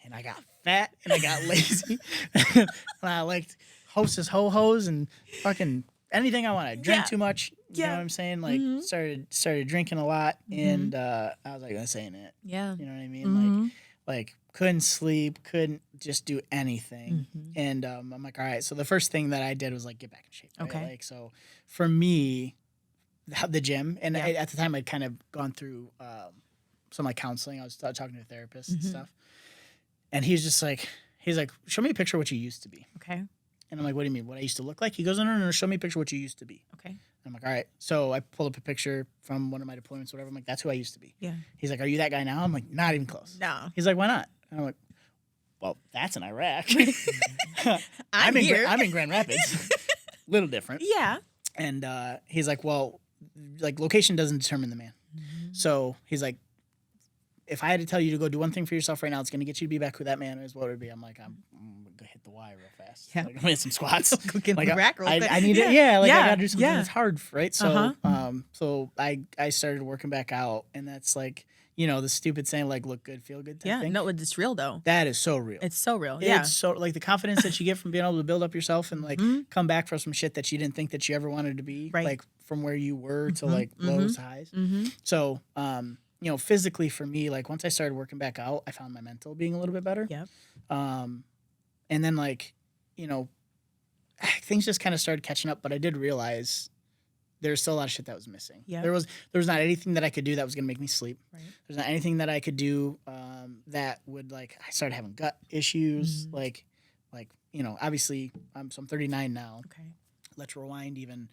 And I got fat and I got lazy. And I liked Hostess ho-hos and fucking anything I want. I drank too much. You know what I'm saying? Like started drinking a lot, and I was like, this ain't it. Yeah. You know what I mean? Like couldn't sleep, couldn't just do anything. And I'm like, all right. So the first thing that I did was like get back in shape. Right? Okay. Like so for me, the gym, and at the time I'd kind of gone through some like counseling. I was talking to a therapist and stuff, and he's like, show me a picture of what you used to be. Okay. And I'm like, what do you mean? What I used to look like? He goes, no, show me a picture of what you used to be. Okay. And I'm like, all right. So I pulled up a picture from one of my deployments, whatever. I'm like, that's who I used to be. Yeah. He's like, are you that guy now? I'm like, not even close. No. He's like, why not? And I'm like, well, that's in Iraq. I'm in Grand Rapids. Little different. Yeah. And he's like, well, like location doesn't determine the man. So he's like, if I had to tell you to go do one thing for yourself right now, it's going to get you to be back who that man is, what would it be? I'm like, I'm going to hit the Y real fast. Yeah. Like, I'm going to hit some squats. Get like, the rack real quick. I need it. Yeah. Like, Yeah. I got to do something Yeah. that's hard, right? So, so I started working back out, and that's like, you know, the stupid saying, like, look good, feel good type thing. No, it's real though. That is so real. It's so real. Yeah. It's so, like, the confidence that you get from being able to build up yourself and, like, come back from some shit that you didn't think that you ever wanted to be. Right. Like, from where you were to, like, lows to highs. So, you know, physically for me, like, once I started working back out, I found my mental being a little bit better. Yep. And then, like, you know, things just kind of started catching up, but I did realize there's still a lot of shit that was missing. Yeah. There was not anything that I could do that was going to make me sleep. Right. There's not anything that I could do that would, like, I started having gut issues. Like, you know, obviously, I'm 39 now. Okay. Let's rewind even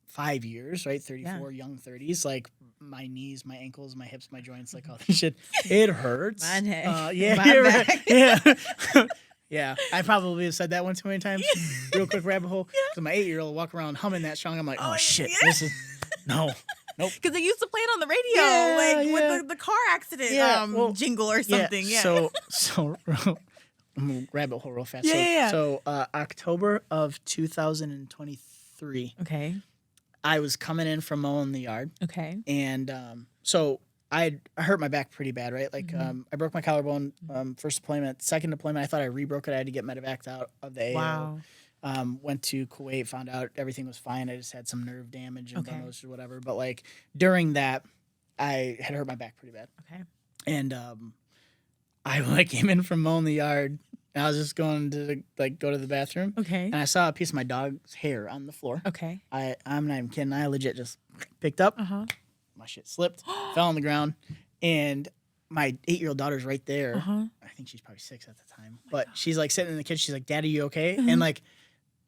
5 years, right? 34, young 30s. Like, my knees, my ankles, my hips, my joints, like all this shit. It hurts. My neck. Yeah, My right. back. Yeah. Yeah, I probably have said that one too many times. Real quick rabbit hole. Because my 8-year-old walk around humming that song. I'm like, oh shit, this is nope. Because they used to play it on the radio, with the car accident jingle or something. Yeah. So I'm gonna rabbit hole real fast. Yeah. So October of 2023. Okay. I was coming in from mowing the yard. Okay. And so I hurt my back pretty bad, right? Like I broke my collarbone first deployment. Second deployment, I thought I re-broke it. I had to get medevaced out of the AO. Wow. Went to Kuwait, found out everything was fine. I just had some nerve damage and bone or whatever. But like during that, I had hurt my back pretty bad. Okay. And I like came in from mowing the yard. And I was just going to like go to the bathroom. Okay. And I saw a piece of my dog's hair on the floor. Okay. I'm not even kidding. I legit just picked up. My shit slipped, fell on the ground, and my 8-year-old daughter's right there. I think she's probably 6 at the time. But she's like sitting in the kitchen. She's like, "Daddy, you okay?" And like,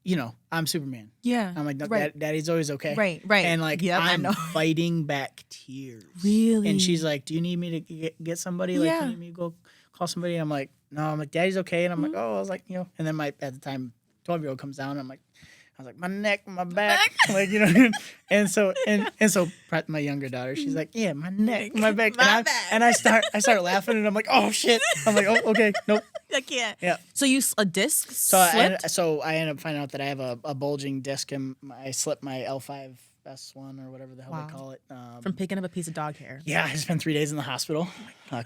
you know, I'm Superman. Yeah. I'm like, no, Daddy's always okay. Right. And like, I'm fighting back tears. Really? And she's like, "Do you need me to get somebody? Like, do you need me to go call somebody?" And I'm like, "No." I'm like, "Daddy's okay." And I'm like, "Oh," I was like, you know. And then at the time, 12-year-old comes down. And I'm like, I was like, "My neck, my back," like, you know. And so my younger daughter, she's like, "Yeah, my neck, my back," and I start laughing, and I'm like, "Oh shit!" I'm like, "Oh, okay, nope." I can't. Yeah. So a disc slipped? slipped? I ended up finding out that I have a bulging disc, and I slipped my L5S1 or whatever the hell they call it. From picking up a piece of dog hair. Yeah, I spent 3 days in the hospital.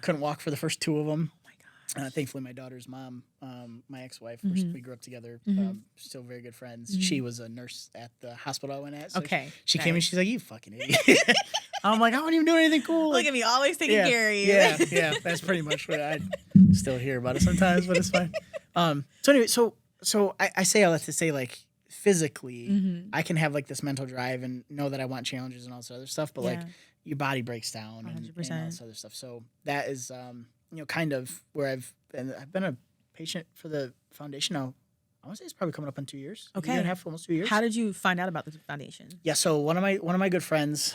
Couldn't walk for the first 2 of them. Oh my God. Thankfully, my daughter's mom, my ex-wife, we grew up together, still very good friends. She was a nurse at the hospital I went at. So she came in, she's like, "You fucking idiot." I'm like, "I wasn't even doing anything cool." Look at me, always taking care of you. Yeah. That's pretty much what I still hear about it sometimes, but it's fine. So anyway, so I say all that to say, like, physically, I can have like this mental drive and know that I want challenges and all this other stuff, but like your body breaks down and all this other stuff. So that is, you know, kind of where I've been a patient for the foundation now. I want to say it's probably coming up in 2 years. Okay. 1.5, almost 2 years. How did you find out about the foundation? Yeah, so one of my good friends,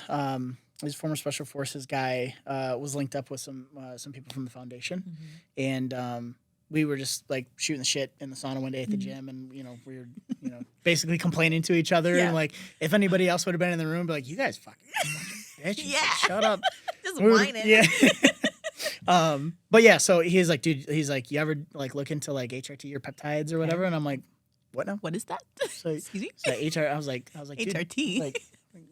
his former special forces guy, was linked up with some people from the foundation, and we were just like shooting the shit in the sauna one day at the gym, and you know we were basically complaining to each other, and like if anybody else would have been in the room, be like, "You guys fucking bitches, shut up." Just whining. Yeah. But yeah, so he's like, "Dude," he's like, "You ever like look into like HRT or peptides or whatever?" And I'm like, "What now? What is that?" So, excuse me. So I was like, "Dude, HRT. like,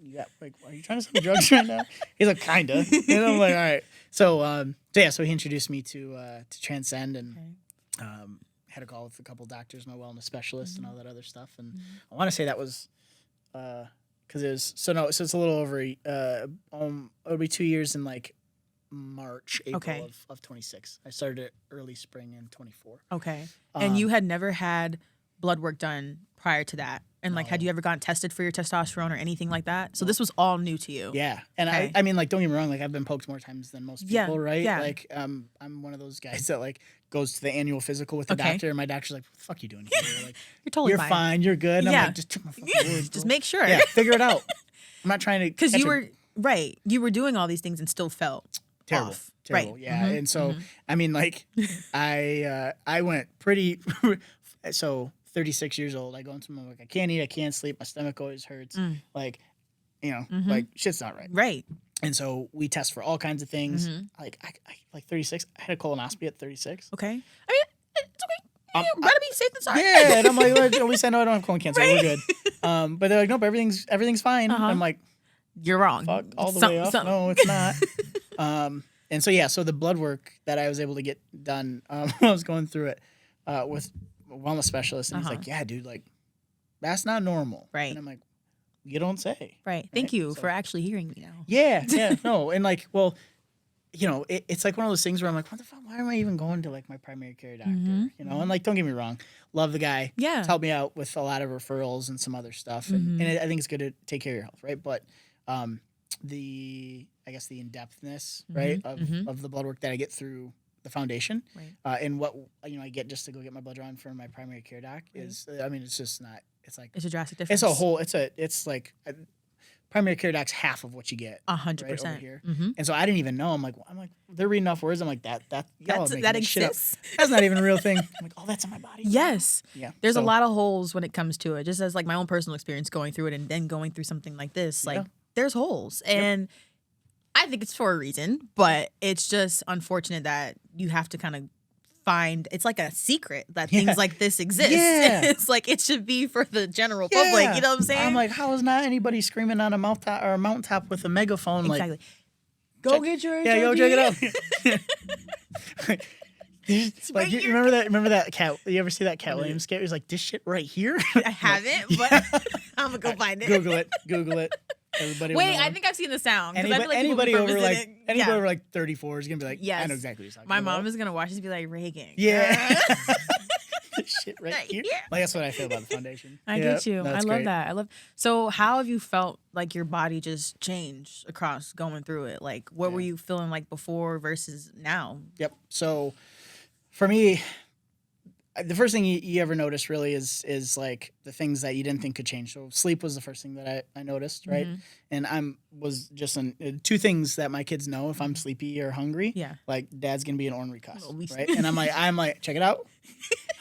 yeah, like, are you trying to sell me drugs right now?" He's like, "Kinda." And I'm like, "All right." So so he introduced me to Transcend, and had a call with a couple doctors, my wellness specialist, and all that other stuff. And I want to say that was because it was so it's a little over it'll be 2 years in like March, April of 26. I started it early spring in 24. Okay. And you had never had blood work done prior to that? And like, had you ever gotten tested for your testosterone or anything like that? So this was all new to you. Yeah. And I mean, like, don't get me wrong, like I've been poked more times than most people, right? Yeah. Like, I'm one of those guys that like goes to the annual physical with the doctor, and my doctor's like, "What the fuck you doing here?" Like, you're totally fine. You're good. And I'm like, just took my fucking word, just make sure. Yeah, figure it out. I'm not trying to, because you were doing all these things and still felt terrible. off. Terrible. Right. Yeah. And so, I mean, like, I went pretty, so 36 years old. I go into my, like, I can't eat, I can't sleep, my stomach always hurts. Like, you know, like, shit's not right. Right. And so we test for all kinds of things. Like I like 36. I had a colonoscopy at 36. Okay. I mean, it's okay. Rather be safe than sorry. Yeah, and I'm like, well, at least I know I don't have colon cancer. We're good. But they're like, nope, everything's fine. I'm like, you're wrong. Fuck all the way off. No, it's not. And so the blood work that I was able to get done, I was going through it with a wellness specialist, and he's like, yeah, dude, like that's not normal. Right. And I'm like, you don't say. Right. Thank you for actually hearing me now. Yeah, no, and like, well, you know, it's like one of those things where I'm like, what the fuck? Why am I even going to like my primary care doctor? You know, and like, don't get me wrong, love the guy. Yeah. He's helped me out with a lot of referrals and some other stuff, and I think it's good to take care of your health, right? But the in-depthness, right, of the blood work that I get through the foundation, and what I get just to go get my blood drawn from my primary care doc is, I mean, it's just not. It's like it's a drastic difference. It's like primary care doc's half of what you get 100% over here. And so I didn't even know. I'm like they're reading off words. I'm like that exists. Shit up. That's not even a real thing. I'm like, oh, that's in my body. Yes. Yeah. There's a lot of holes when it comes to it. Just as like my own personal experience going through it and then going through something like this, like there's holes, and I think it's for a reason, but it's just unfortunate that you have to kind of find, it's like a secret that things like this exist. It's like it should be for the general public, you know what I'm saying? I'm like, how is not anybody screaming on a mountaintop with a megaphone? Exactly. Like, go get your HRV. Yeah, go check it out. Like, you remember that cat? You ever see that Cat Williams skit? He was like, this shit right here? I haven't, but I'm gonna go find it. Google it. Everybody. Wait, I think I've seen the sound. Anybody over like 34 is gonna be like, yes. I know exactly what you're talking My about. mom is gonna watch this and be like, Reagan. Yeah. Shit right here. Like, that's what I feel about the foundation. I get you. I love great. that. So how have you felt like your body just changed across going through it? Like, what were you feeling like before versus now? Yep. So for me, the first thing you ever notice really is like the things that you didn't think could change. So sleep was the first thing that I noticed, right? And was just two things that my kids know: if I'm sleepy or hungry, like Dad's gonna be an ornery cuss, right? And I'm like, check it out.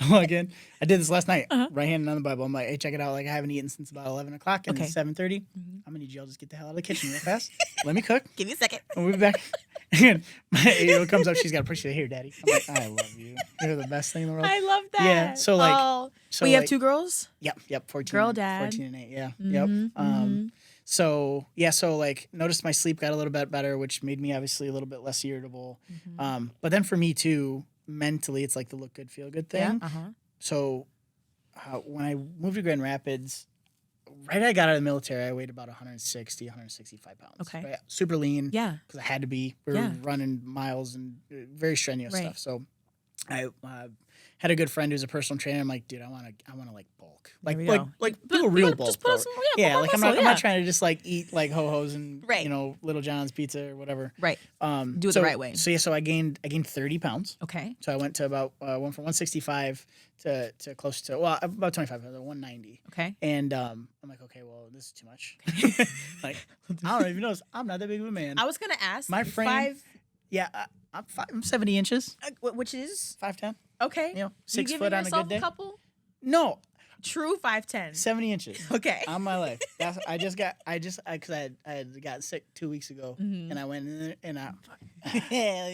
I'm like, I did this last night, right hand on the Bible. I'm like, hey, check it out. Like, I haven't eaten since about 11 o'clock, and it's 7:30. I'm gonna need y'all just get the hell out of the kitchen real fast. Let me cook. Give me a second. We'll be back. And my 8-year-old comes up. She's got to push you here, Daddy. I'm like, I love you. You're the best thing in the world. I love that. Yeah. So like, we have two girls. Yep. 14. Girl, Dad. 14 and 8. Yeah. Yep. So like, noticed my sleep got a little bit better, which made me obviously a little bit less irritable. But then for me too, mentally, it's like the look good, feel good thing. So when I moved to Grand Rapids, right I got out of the military, I weighed about 165 pounds. Okay. Right? Super lean. Yeah. Because I had to be. We were running miles and very strenuous stuff. So I had a good friend who's a personal trainer. I'm like, dude, I want to like bulk. Like do a real bulk. Just put on some, like muscle, I'm not trying to just like eat like ho-hos and right. Little John's pizza or whatever. Right. Do it the right way. So I gained 30 pounds. Okay. So I went to about went from 165 to close to about 25, 190. Okay. And I'm like, okay, well, this is too much. Like, I don't even know. I'm not that big of a man. I was gonna ask. My frame. Yeah, I'm 70 inches. Which is 5'10". Okay. 6 foot on a good day. A couple? No. True 5'10". 70 inches. Okay. On my life. Because I had got sick 2 weeks ago, and I went in there and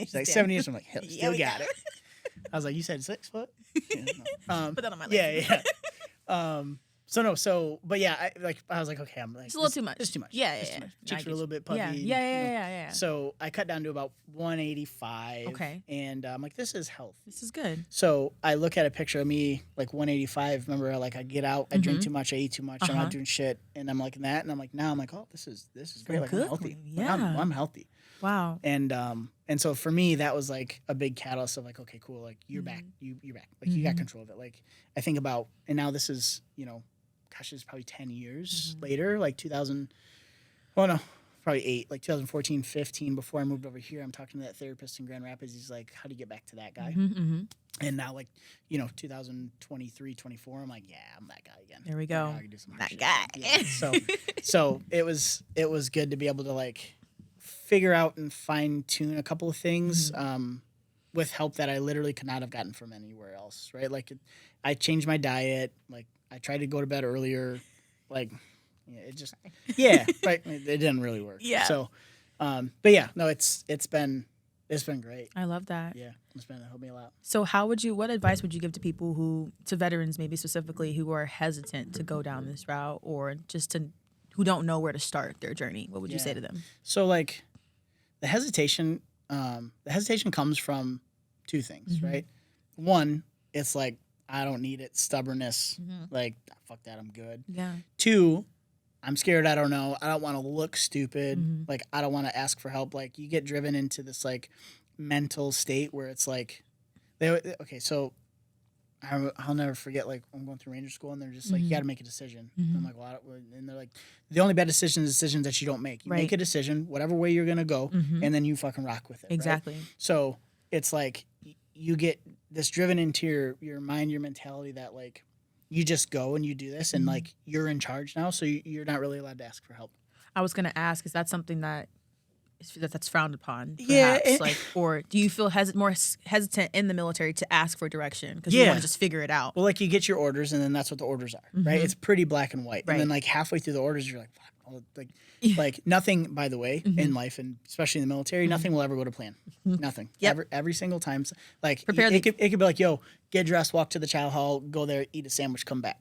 she's like 70 inches. I'm like, hell, still got it. I was like, you said 6 foot? Yeah, no. Put that on my list. Yeah. But yeah, I was like, okay, I'm like, it's a little too much. It's too much. Yeah. Cheeks were a little bit puffy. Yeah. So I cut down to about 185. Okay. And I'm like, this is healthy. This is good. So I look at a picture of me, like 185. Remember, like I get out, I drink too much, I eat too much, I'm not doing shit, and I'm like that, and I'm like, now I'm like, oh, this is great. Like, I'm healthy. Yeah. Like, I'm healthy. Wow. And so for me, that was like a big catalyst of like, okay, cool, like you're back, you're back, like you got control of it. Like I think about, and now this is, gosh, it's probably 10 years later, like 2000. Well, no, probably 8, like 2014, 15. Before I moved over here, I'm talking to that therapist in Grand Rapids. He's like, how do you get back to that guy? And now, like, 2023, 24, I'm like, yeah, I'm that guy again. There we go. I can do some that shit. guy. Yeah. So it was good to be able to like figure out and fine tune a couple of things with help that I literally could not have gotten from anywhere else. Right? Like, I changed my diet. Like, I tried to go to bed earlier. Like, it just, right? It didn't really work. Yeah. So, But yeah, no, it's been great. I love that. Yeah, it's helped me a lot. So what advice would you give to people to veterans maybe specifically, who are hesitant to go down this route, or just who don't know where to start their journey? What would you say to them? So like the hesitation comes from two things, right? One, it's like, I don't need it, stubbornness, like, fuck that, I'm good. Yeah. Two, I'm scared, I don't know, I don't want to look stupid, like, I don't want to ask for help. Like, you get driven into this, like, mental state where it's like, so I'll never forget, like, I'm going through Ranger School, and they're just like, you got to make a decision. And I'm like, well, and they're like, the only bad decision is decisions that you don't make. You make a decision, whatever way you're going to go, and then you fucking rock with it. Exactly. Right? So it's like, you get this driven into your mind, your mentality that, like, you just go and you do this, and like, you're in charge now, so you're not really allowed to ask for help. I was going to ask, is that something that's frowned upon, perhaps? Yeah, like, or do you feel more hesitant in the military to ask for direction because you want to just figure it out? Well, like, you get your orders, and then that's what the orders are, right? It's pretty black and white, and then like halfway through the orders, you're like, fuck. Like nothing, by the way, in life, and especially in the military, nothing will ever go to plan. Nothing. Every single time. Like, it could be like, yo, get dressed, walk to the chow hall, go there, eat a sandwich, come back.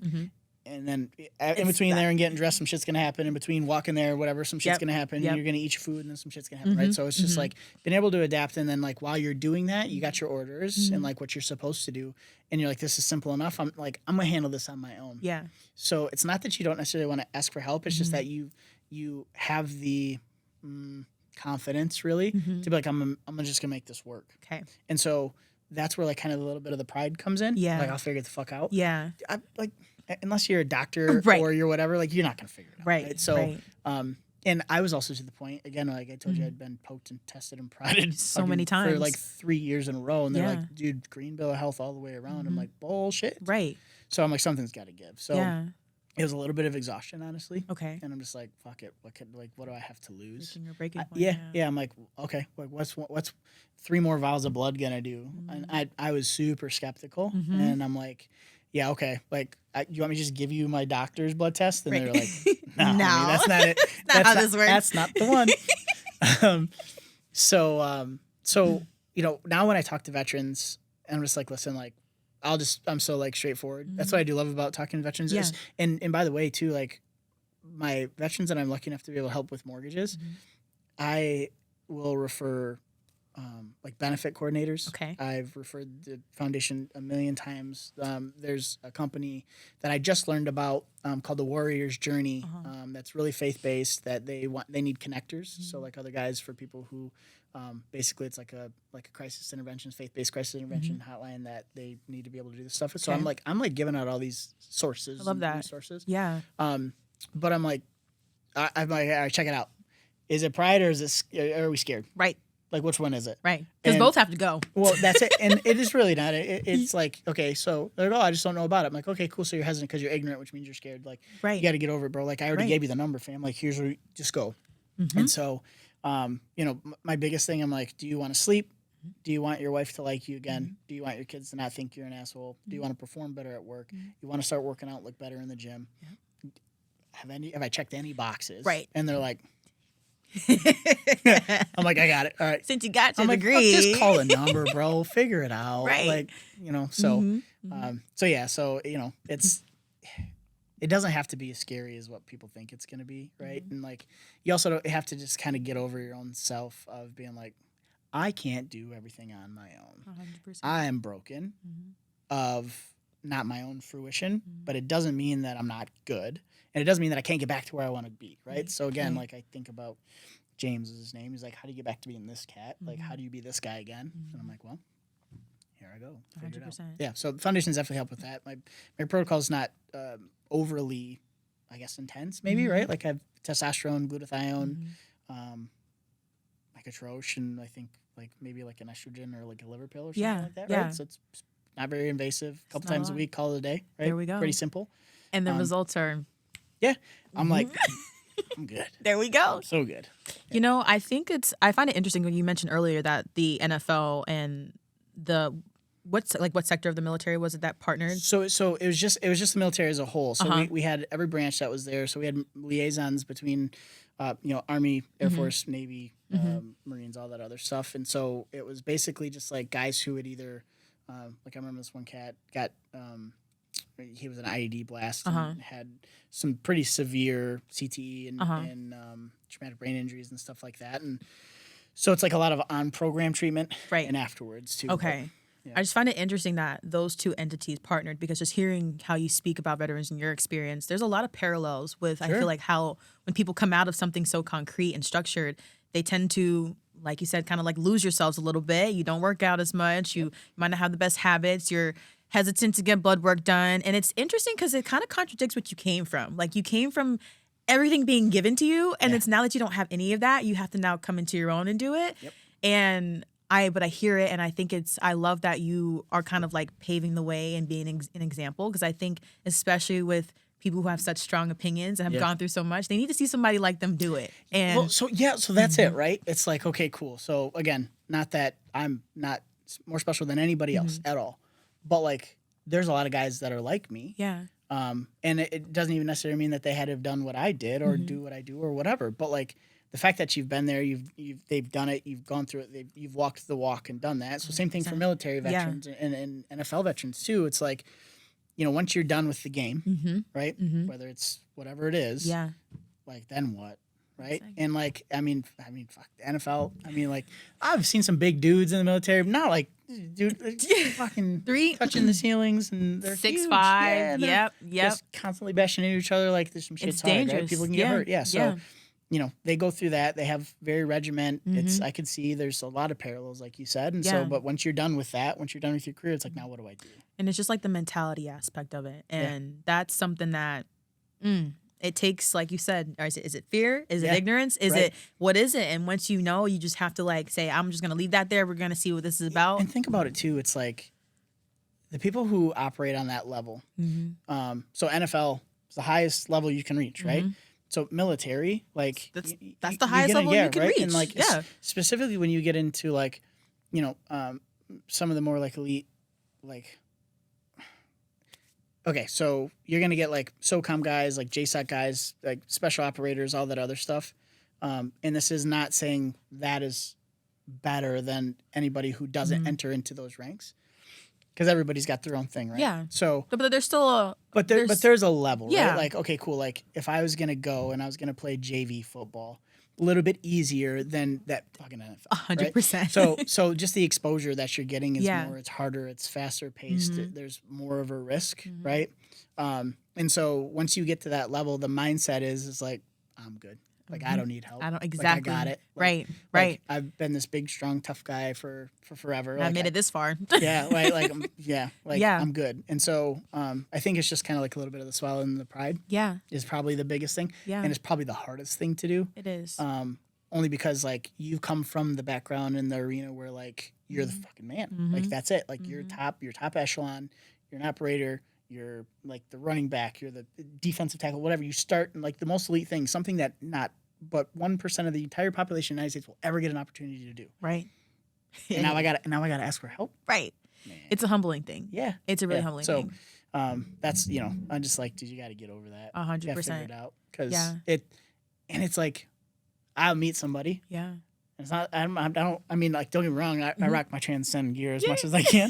And then in between there and getting dressed, some shit's going to happen. In between walking there, whatever, some shit's going to happen. And you're going to eat your food, and then some shit's going to happen, right? So it's just like being able to adapt. And then, like, while you're doing that, you got your orders and like what you're supposed to do. And you're like, this is simple enough. I'm going to handle this on my own. Yeah. So it's not that you don't necessarily want to ask for help. It's just that you have the confidence, really, to be like, I'm just going to make this work. Okay. And so that's where, like, kind of a little bit of the pride comes in. Yeah. Like, I'll figure it the fuck out. Yeah. Unless you're a doctor or you're whatever, like, you're not going to figure it out. Right. So, and I was also to the point, again, like I told you, I'd been poked and tested and prodded so many times for like 3 years in a row. And they're like, dude, green bill of health all the way around. I'm like, bullshit. Right. So I'm like, something's got to give. So it was a little bit of exhaustion, honestly. Okay. And I'm just like, fuck it. What do I have to lose? Your breaking point, yeah. I'm like, okay, like, what's 3 more vials of blood gonna do? And I was super skeptical, and I'm like, yeah, okay. Like, you want me to just give you my doctor's blood test? And they're like, no, homie, that's not it. That's not how this works. That's not the one. So you know, now when I talk to veterans, I'm just like, listen, like, I'm so, like, straightforward. That's what I do love about talking to veterans. Yeah. And by the way, too, like, my veterans that I'm lucky enough to be able to help with mortgages, I will refer like benefit coordinators. Okay. I've referred the foundation a million times. There's a company that I just learned about called the Warrior's Journey. That's really faith-based, that they need connectors. So, like, other guys, for people who basically it's like a crisis intervention, faith-based crisis intervention hotline that they need to be able to do this stuff. So I'm like giving out all these sources. I love that. Resources. Yeah. But I'm like, I'm like, all right, check it out. Is it pride, or are we scared? Right. Like, which one is it? Right. Because both have to go. Well, that's it. And it is really not. It's like, okay, so they're like, oh, I just don't know about it. I'm like, okay, cool. So you're hesitant because you're ignorant, which means you're scared. Like, you got to get over it, bro. Like, I already gave you the number, fam. Like, here's where just go. And so, you know, my biggest thing, I'm like, do you want to sleep? Do you want your wife to like you again? Do you want your kids to not think you're an asshole? Do you want to perform better at work? You want to start working out, look better in the gym? Have I checked any boxes? Right. And they're like, I'm like, I got it. All right. Since you got your like, degree. Just call a number, bro. Figure it out. Right. Like, you know, so, so yeah, so, you know, it doesn't have to be as scary as what people think it's going to be. Right. And, like, you also don't have to just kind of get over your own self of being like, I can't do everything on my own. 100%. I am broken of not my own fruition, but it doesn't mean that I'm not good. And it doesn't mean that I can't get back to where I want to be, right? So again, like, I think about James is his name. He's like, how do you get back to being this cat? Like, how do you be this guy again? And I'm like, well, here I go. 100%. Yeah, so the foundations definitely help with that. My protocol is not overly, I guess, intense, maybe, right? Like, I have testosterone, glutathione, like a Troche, and I think, like, maybe like an estrogen or like a liver pill or something like that, right? So it's not very invasive. A couple times a week, call it a day, right? There we go. Pretty simple. And the results are... Yeah. I'm like, I'm good. There we go. So good. Yeah. You know, I find it interesting when you mentioned earlier that the NFL and what sector of the military was it that partnered? So it was just the military as a whole. So we had every branch that was there. So we had liaisons between Army, Air Force, Navy, Marines, all that other stuff. And so it was basically just like guys who would either, like I remember this one cat got, he was an IED blast and had some pretty severe CTE and traumatic brain injuries and stuff like that. And so it's like a lot of on-program treatment and afterwards too. Okay. I just find it interesting that those two entities partnered, because just hearing how you speak about veterans and your experience, there's a lot of parallels with, I feel like, how when people come out of something so concrete and structured, they tend to, like you said, kind of like lose yourselves a little bit. You don't work out as much. You might not have the best habits. You're hesitant to get blood work done. And it's interesting because it kind of contradicts what you came from. Like, you came from everything being given to you, and it's now that you don't have any of that, you have to now come into your own and do it. And I hear it, and I think I love that you are kind of like paving the way and being an example, because I think especially with people who have such strong opinions and have gone through so much, they need to see somebody like them do it. And so that's it, right? It's like, okay, cool. So again, not that I'm not more special than anybody else at all, but like there's a lot of guys that are like me. And it doesn't even necessarily mean that they had to have done what I did or do what I do or whatever, but like the fact that you've been there, they've done it, you've gone through it, you've walked the walk and done that. So same thing for military veterans and NFL veterans too. It's like, once you're done with the game, right? Whether it's whatever it is, like then what, right? Exactly. And like, I mean, fuck the NFL. I mean, like I've seen some big dudes in the military, not like dude, fucking touching the ceilings and they're 6'5". Yep. Just constantly bashing into each other like there's some shit's hard, right? People can get hurt. So. They go through that. They have very regiment. I could see there's a lot of parallels, like you said. And so, but once you're done with that, once you're done with your career, it's like, now what do I do? And it's just like the mentality aspect of it. And that's something that it takes, like you said, is it fear? Is it ignorance? Is it, what is it? And once you know, you just have to like say, I'm just going to leave that there. We're going to see what this is about. And think about it too. It's like the people who operate on that level. So NFL is the highest level you can reach, right? So military, like that's the highest level you can reach. And like specifically when you get into like, some of the more like elite, like, okay, so you're gonna get like SOCOM guys, like JSOC guys, like special operators, all that other stuff. And this is not saying that is better than anybody who doesn't enter into those ranks. Because everybody's got their own thing, right? Yeah. So, but there's still there's a level, right? Like, okay, cool. Like, if I was gonna go and I was gonna play JV football, a little bit easier than that fucking NFL. 100%. So just the exposure that you're getting is more. It's harder. It's faster paced. There's more of a risk, right? And so once you get to that level, the mindset is like, I'm good. Like, I don't need help. I don't Like, I got it. Like, right. I've been this big, strong, tough guy for forever. I made it this far. I'm good. And so I think it's just kind of like a little bit of the swallowing and the pride. Is probably the biggest thing. And it's probably the hardest thing to do. It is. Only because like you come from the background in the arena where like you're the fucking man. Like that's it. Like you're top echelon. You're an operator. You're like the running back, you're the defensive tackle, whatever. You start in like the most elite thing, something that not but 1% of the entire population of the United States will ever get an opportunity to do. Right. And now I gotta ask for help. Right. Man. It's a humbling thing. Yeah. It's a really humbling thing. So that's I'm just like, dude, you gotta get over that. 100%. Figure it out. Because it's like I'll meet somebody. Yeah. It's not I don't like, don't get me wrong, I rock my Transcend gear as much as I can.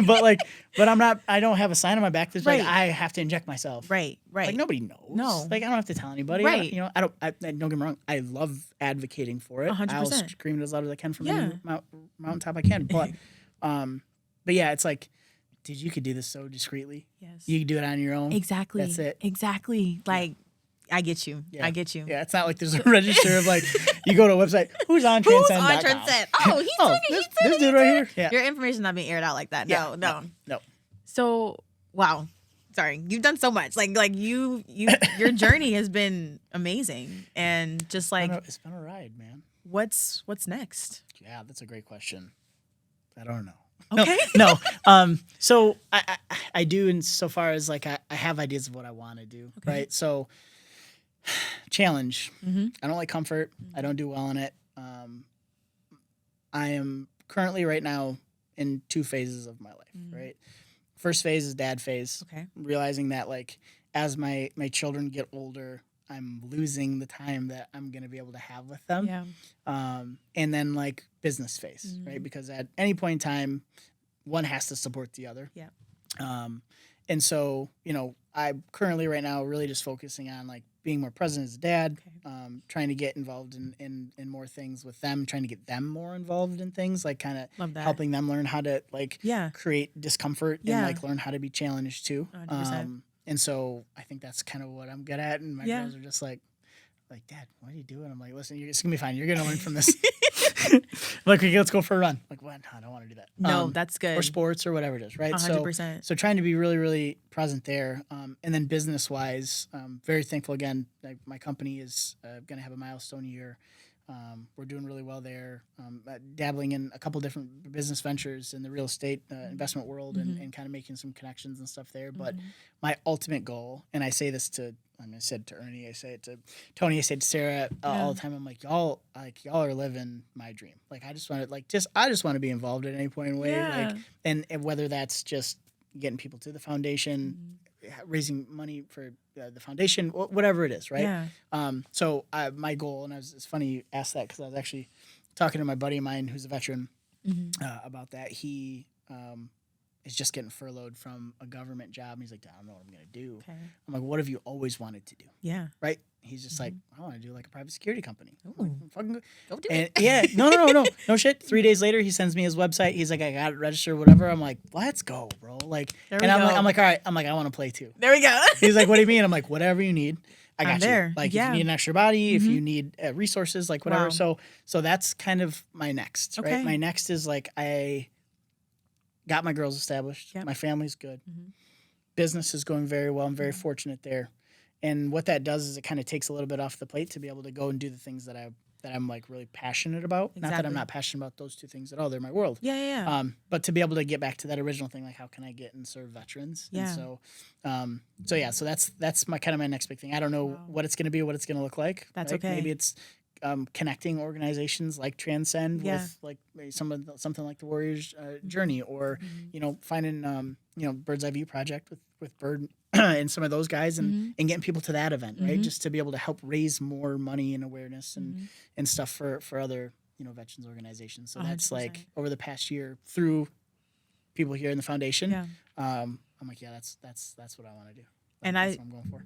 but I'm not. I don't have a sign on my back that's like I have to inject myself. Right. Like nobody knows. No. Like I don't have to tell anybody. Right. I don't get me wrong. I love advocating for it. 100%. I'll scream it as loud as I can from any mountaintop I can. But yeah, it's like, dude, you could do this so discreetly. Yes. You could do it on your own. Exactly. That's it. Exactly. Like. I get you. Yeah. I get you. Yeah, it's not like there's a register of like, you go to a website, who's on Transcend? Who's on Transcend? Oh, this dude right here. Yeah. Your information not being aired out like that. No. No. So, wow. Sorry. You've done so much. Like your journey has been amazing. And just like. It's been a ride, man. What's next? Yeah, that's a great question. I don't know. Okay. No. So I do, insofar as like I have ideas of what I want to do, right? So challenge. I don't like comfort. I don't do well in it. I am currently right now in 2 phases of my life, right? First phase is dad phase. Okay. Realizing that like as my children get older, I'm losing the time that I'm going to be able to have with them. Yeah. And then like business phase, right? Because at any point in time, one has to support the other. Yeah. And so, I'm currently right now really just focusing on like being more present as a dad, trying to get involved in more things with them, trying to get them more involved in things, like kind of helping them learn how to like create discomfort and like learn how to be challenged too. 100%. And so I think that's kind of what I'm good at. And my girls are just like, Dad, what are you doing? I'm like, listen, it's going to be fine. You're going to learn from this. Like, okay, let's go for a run. Like, what? No, I don't want to do that. No, that's good. Or sports or whatever it is, right? 100%. So trying to be really, really present there. And then business-wise, very thankful again. My company is going to have a milestone year. We're doing really well there, dabbling in a couple different business ventures in the real estate investment world and kind of making some connections and stuff there. But my ultimate goal, and I say this to, I said to Ernie, I say it to Tony, I say it to Sarah all the time. I'm like, y'all are living my dream. Like, I just want to I just want to be involved at any point in the way. Like, and whether that's just getting people to the foundation, raising money for the foundation, whatever it is, right? Yeah. So my goal, and it's funny you asked that because I was actually talking to my buddy of mine who's a veteran about that. He is just getting furloughed from a government job. And he's like, I don't know what I'm going to do. Okay. I'm like, what have you always wanted to do? Yeah. Right? He's just like, I want to do like a private security company. Like, fucking go do it. Yeah. No shit. 3 days later, he sends me his website. He's like, I got it registered, whatever. I'm like, let's go, bro. Like, I'm like, all right. I'm like, I want to play too. There we go. He's like, what do you mean? I'm like, whatever you need. I got there. You. Like, if you need an extra body, if you need resources, like whatever. Wow. So that's kind of my next, right? My next is like, I got my girls established. Yep. My family's good. Business is going very well. I'm very fortunate there. And what that does is it kind of takes a little bit off the plate to be able to go and do the things that I'm like really passionate about. Exactly. Not that I'm not passionate about those two things at all. They're my world. Yeah. But to be able to get back to that original thing, like how can I get and serve veterans? Yeah. And so that's my kind of my next big thing. I don't know what it's going to be, what it's going to look like. That's right? okay. Maybe it's connecting organizations like Transcend with like maybe something like the Warriors Journey, or finding Bird's Eye View Project with Bird and some of those guys and getting people to that event, right? Just to be able to help raise more money and awareness and stuff for other veterans organizations. So 100%. That's like over the past year through people here in the foundation. I'm like, that's what I want to do. And that's what I'm going for.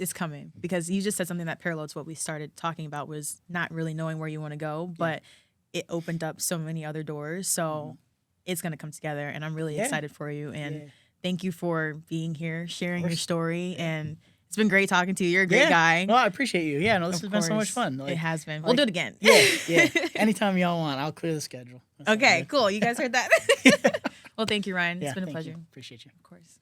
It's coming, because you just said something that parallels what we started talking about, was not really knowing where you want to go, but it opened up so many other doors. So it's going to come together, and I'm really excited for you. And thank you for being here, sharing your story. And it's been great talking to you. You're a great guy. Well, I appreciate you. Yeah, no, this has been so much fun. Like, it has been. We'll do it again. Yeah. Anytime y'all want, I'll clear the schedule. Okay, cool. You guys heard that? Well, thank you, Ryan. It's been a pleasure. Appreciate you. Of course.